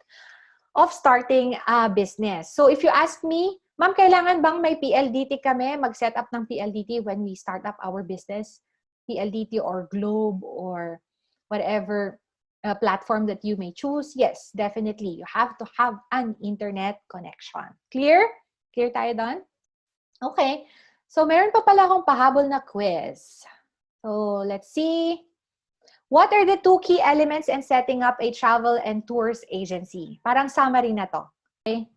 of starting a business. So if you ask me, ma'am, kailangan bang may PLDT kami, mag-set up ng PLDT when we start up our business? PLDT or Globe or whatever platform that you may choose? Yes, definitely. You have to have an internet connection. Clear? Clear tayo doon? Okay. So meron pa pala akong pahabol na quiz. So let's see. What are the 2 key elements in setting up a travel and tours agency? Parang summary na to. Okay?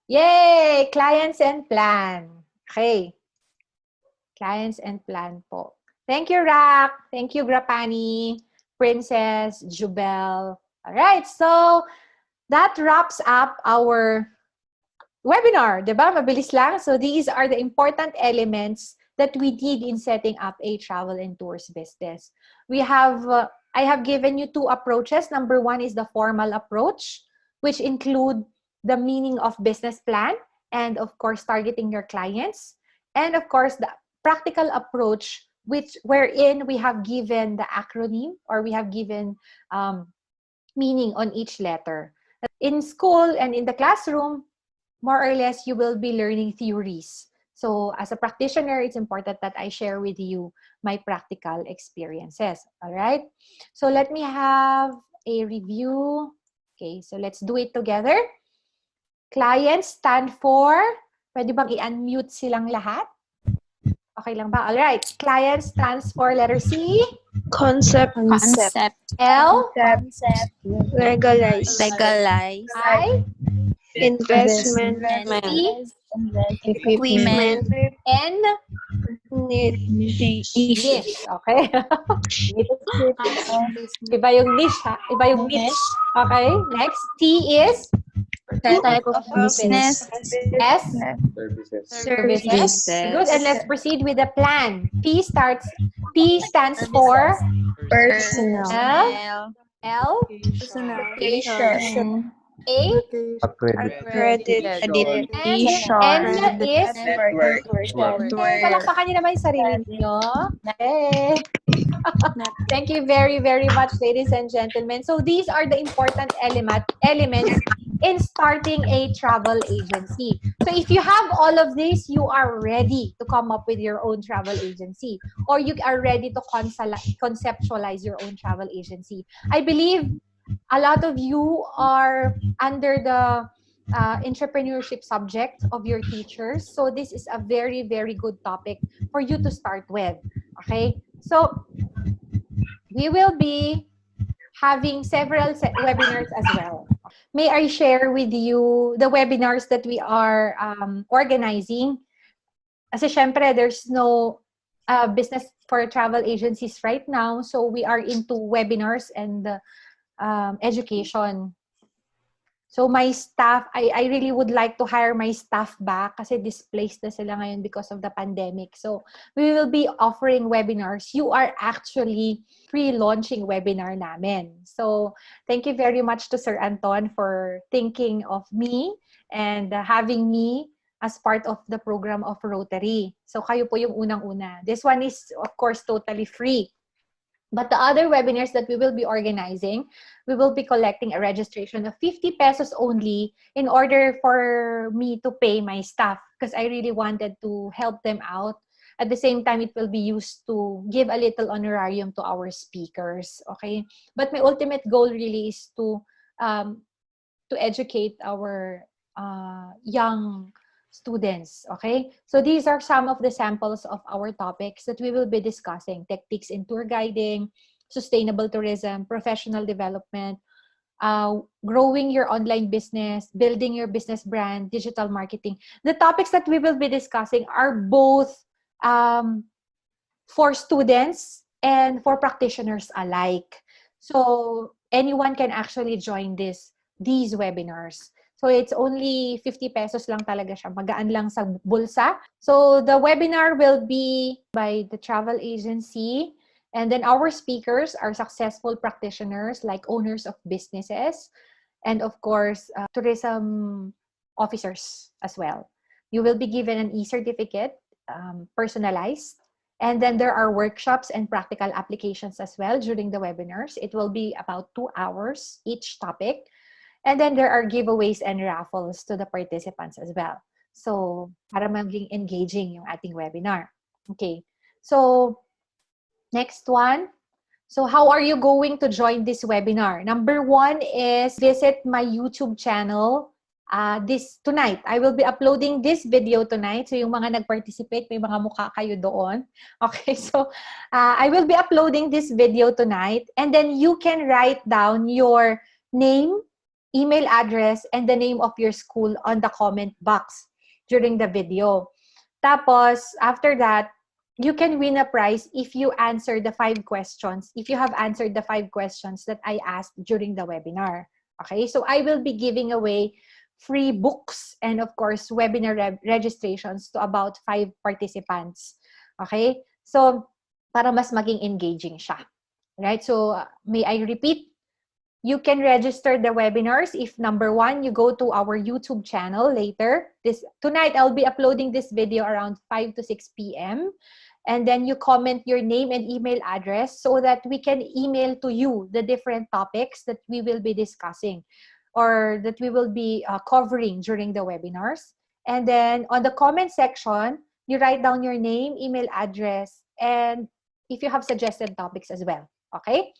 Yay! Clients and plan. Okay. Clients and plan po. Thank you, Rak. Thank you, Grapani, Princess, Jubel. All right. So that wraps up our webinar. Diba? Mabilis lang. So these are the important elements that we need in setting up a travel and tours business. We have, I have given you 2 approaches. Number 1 is the formal approach, which include the meaning of business plan and of course targeting your clients. And of course the practical approach, wherein we have given the acronym or we have given meaning on each letter. In school and in the classroom, more or less you will be learning theories. So as a practitioner, it's important that I share with you my practical experiences. All right. So let me have a review. Okay, so let's do it together. Clients stand for, pwede bang i-unmute silang lahat? Okay lang ba? All right. Clients stands for letter C. Concept. L. Legalize. I. Investment. E. Equipment. N. Niche. Niche. Okay. Iba yung niche, ha? Iba yung niche. Okay. Next. T is Type of business. S. Services. Good. And let's proceed with the plan. P stands for Personal. L. Education. A. Accreditation. N is Network. palakpakan niyo naman yung sarili niyo. Okay. Thank you very, very much, ladies and gentlemen. So these are the important elements in starting a travel agency. So if you have all of this, you are ready to come up with your own travel agency, or you are ready to conceptualize your own travel agency. I believe a lot of you are under the entrepreneurship subject of your teachers. So this is a very, very good topic for you to start with. Okay? So we will be having several webinars as well. May I share with you the webinars that we are organizing? Kasi syempre, there's no business for travel agencies right now. So we are into webinars and education. So my staff, I really would like to hire my staff back kasi displaced na sila ngayon because of the pandemic. So we will be offering webinars. You are actually pre-launching webinar namin. So thank you very much to Sir Anton for thinking of me and having me as part of the program of Rotary. So kayo po yung unang-una. This one is of course totally free. But the other webinars that we will be organizing, we will be collecting a registration of 50 pesos only in order for me to pay my staff because I really wanted to help them out. At the same time, it will be used to give a little honorarium to our speakers, okay? But my ultimate goal really is to educate our young students, okay? So these are some of the samples of our topics that we will be discussing. Techniques in tour guiding, sustainable tourism, professional development, growing your online business, building your business brand, digital marketing. The topics that we will be discussing are both for students and for practitioners alike. So anyone can actually join these webinars. So it's only 50 pesos lang talaga siya. Magaan lang sa bulsa. So the webinar will be by the travel agency. And then our speakers are successful practitioners like owners of businesses. And of course, tourism officers as well. You will be given an e-certificate, personalized. And then there are workshops and practical applications as well during the webinars. It will be about 2 hours each topic. And then there are giveaways and raffles to the participants as well. So, para maging engaging yung ating webinar. Okay. So, next one. So, how are you going to join this webinar? Number 1 is visit my YouTube channel tonight. I will be uploading this video tonight. So, yung mga nag-participate, may mga mukha kayo doon. Okay, so I will be uploading this video tonight. And then you can write down your name, email address, and the name of your school on the comment box during the video. Tapos, after that, you can win a prize if you answer the 5 questions, if you have answered the 5 questions that I asked during the webinar. Okay, so I will be giving away free books and of course, webinar registrations to about 5 participants. Okay, so para mas maging engaging siya. Right, so may I repeat? You can register the webinars if number 1, you go to our YouTube channel later. Tonight, I'll be uploading this video around 5 to 6 p.m. And then you comment your name and email address so that we can email to you the different topics that we will be discussing or that we will be covering during the webinars. And then on the comment section, you write down your name, email address, and if you have suggested topics as well. Okay?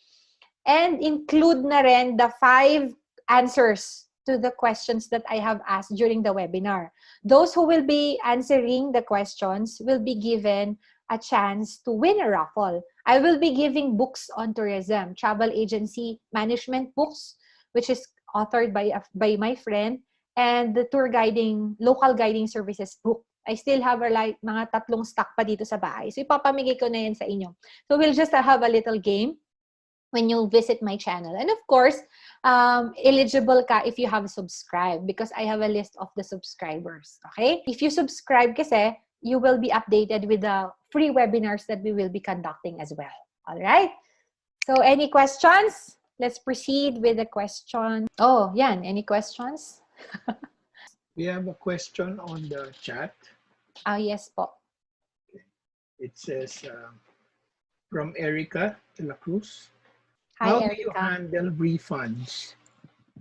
And include na rin the 5 answers to the questions that I have asked during the webinar. Those who will be answering the questions will be given a chance to win a raffle. I will be giving books on tourism, travel agency management books, which is authored by my friend, and the local guiding services book. I still have like mga 3 stock pa dito sa bahay. So ipapamigay ko na yan sa inyo. So we'll just have a little game when you visit my channel. And of course, eligible ka if you have subscribed because I have a list of the subscribers. Okay? If you subscribe kasi, you will be updated with the free webinars that we will be conducting as well. All right? So any questions? Let's proceed with the question. Oh, yan. Any questions? We have a question on the chat. Yes po. It says, from Erica de la Cruz. Hi, How Erica. do you handle refunds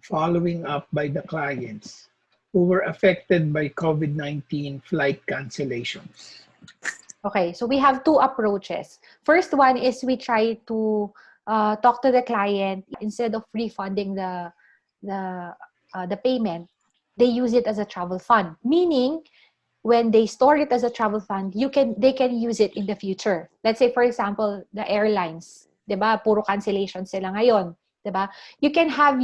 following up by the clients who were affected by COVID-19 flight cancellations? Okay, so we have 2 approaches. First one is we try to talk to the client instead of refunding the payment. They use it as a travel fund, meaning when they store it as a travel fund, they can use it in the future. Let's say, for example, the airlines, diba? Puro cancellation sila ngayon, diba? You can have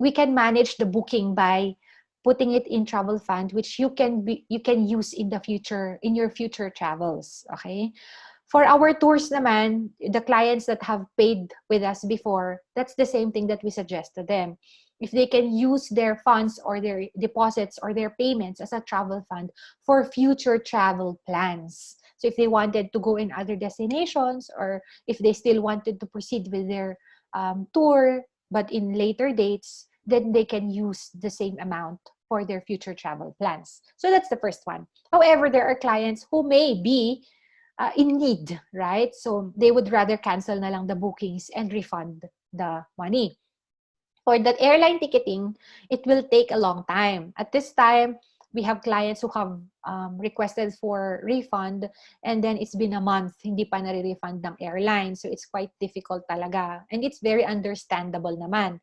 we can manage the booking by putting it in travel fund, which you can use in the future, in your future travels, okay? For our tours naman, the clients that have paid with us before, that's the same thing that we suggest to them. If they can use their funds or their deposits or their payments as a travel fund for future travel plans. So if they wanted to go in other destinations or if they still wanted to proceed with their tour, but in later dates, then they can use the same amount for their future travel plans. So that's the first one. However, there are clients who may be in need, right? So they would rather cancel na lang the bookings and refund the money. For that airline ticketing, it will take a long time. At this time, we have clients who have requested for refund and then it's been a month, hindi pa nare-refund ng airline. So it's quite difficult talaga. And it's very understandable naman.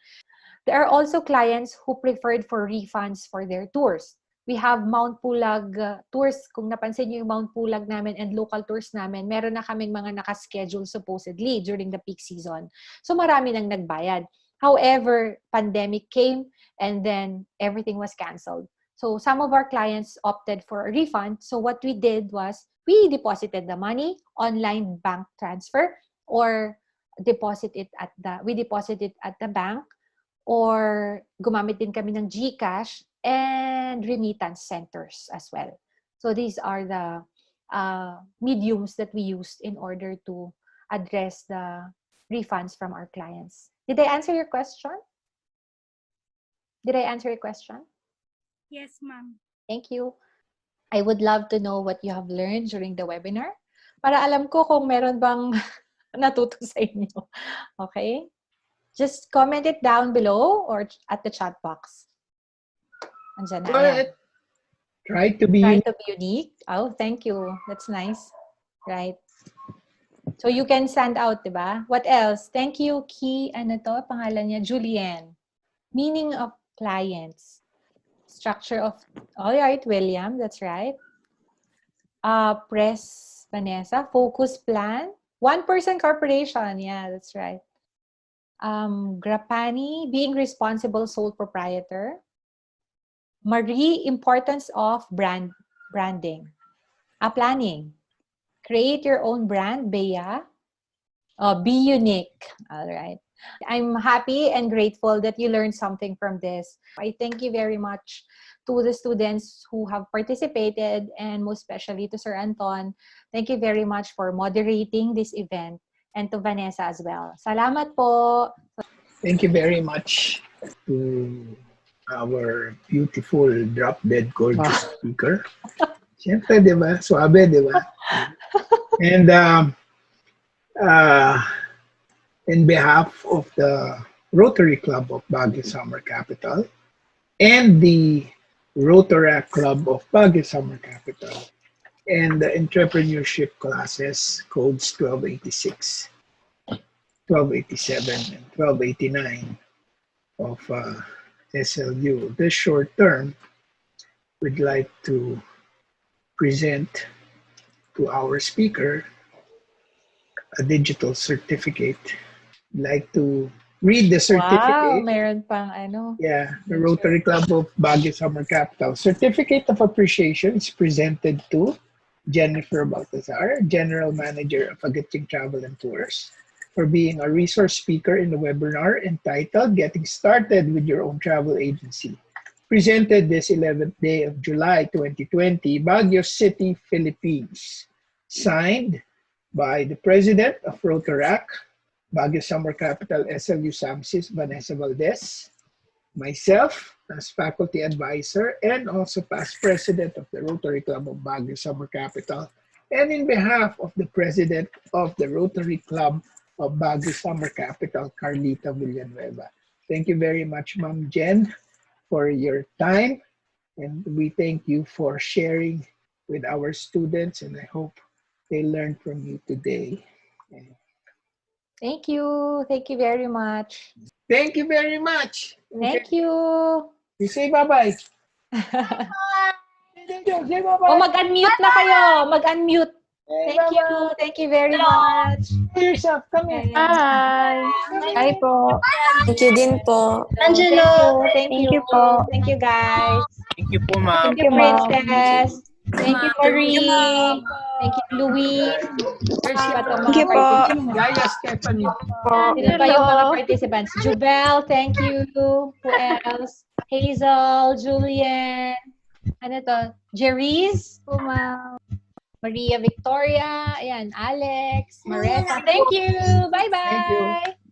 There are also clients who preferred for refunds for their tours. We have Mount Pulag tours. Kung napansin niyo yung Mount Pulag namin and local tours namin, meron na kaming mga nakaschedule supposedly during the peak season. So marami nang nagbayad. However, pandemic came and then everything was canceled. So some of our clients opted for a refund. So what we did was we deposited the money, online bank transfer, or we deposit it at the bank, or gumamit din kami ng GCash and remittance centers as well. So these are the mediums that we used in order to address the refunds from our clients. Did I answer your question? Did I answer your question? Yes, ma'am. Thank you. I would love to know what you have learned during the webinar para alam ko kung meron bang natuto sa inyo. Okay? Just comment it down below or at the chat box. Andyan na. Ayan. Try to be Try to be unique. Oh, thank you. That's nice. Right. So you can stand out, diba? What else? Thank you, Key. Ano to? Pangalan niya, Julienne. Meaning of clients. Structure of, all right, William, that's right. Press, Vanessa. Focus plan. One-person corporation. Yeah, that's right. Grapani, being responsible sole proprietor. Marie, importance of branding. Planning. Create your own brand, Bea. Be unique. All right. I'm happy and grateful that you learned something from this. I thank you very much to the students who have participated, and most especially to Sir Anton. Thank you very much for moderating this event, and to Vanessa as well. Salamat po. Thank you very much to our beautiful drop-dead gorgeous speaker. Siyempre, di ba? Suabe, di ba? And in behalf of the Rotary Club of Baguio Summer Capital and the Rotaract Club of Baguio Summer Capital and the entrepreneurship classes, codes 1286, 1287, and 1289 of SLU. This short term, we'd like to present to our speaker a digital certificate. I'd like to read the certificate. Wow, meron pang ano. Yeah, the Rotary Club of Baguio Summer Capital. Certificate of Appreciation is presented to Jennifer Baltazar, General Manager of Agaching Travel and Tours, for being a resource speaker in the webinar entitled Getting Started with Your Own Travel Agency. Presented this 11th day of July 2020, Baguio City, Philippines. Signed by the President of Rotaract, Baguio Summer Capital SLU SAMSIS, Vanessa Valdez, myself as faculty advisor and also past president of the Rotary Club of Baguio Summer Capital, and in behalf of the president of the Rotary Club of Baguio Summer Capital, Carlita Villanueva. Thank you very much, Ma'am Jen, for your time, and we thank you for sharing with our students, and I hope they learned from you today. Thank you. Thank you very much. Thank you very much. Thank you. You say bye-bye. Say bye-bye. Oh, mag-unmute na kayo. Mag-unmute. Hey, Thank you. bye-bye. Thank you very much. Yourself, come here. Bye. Bye po. Thank you din po. Angelo. Thank Thank you. you po. Thank you, guys. Thank you po, ma'am. Thank you, you, ma'am. Princess. Thank you, Marie. Thank you, Louis. Thank you po. Gaya Stephanie. Sino pa yung mga participants? Jubel, thank you. Who else? Hazel, Julian. Ano to? Jerry's. Maria Victoria. Ayan, Alex. Maressa. Thank you. Bye-bye. Thank you.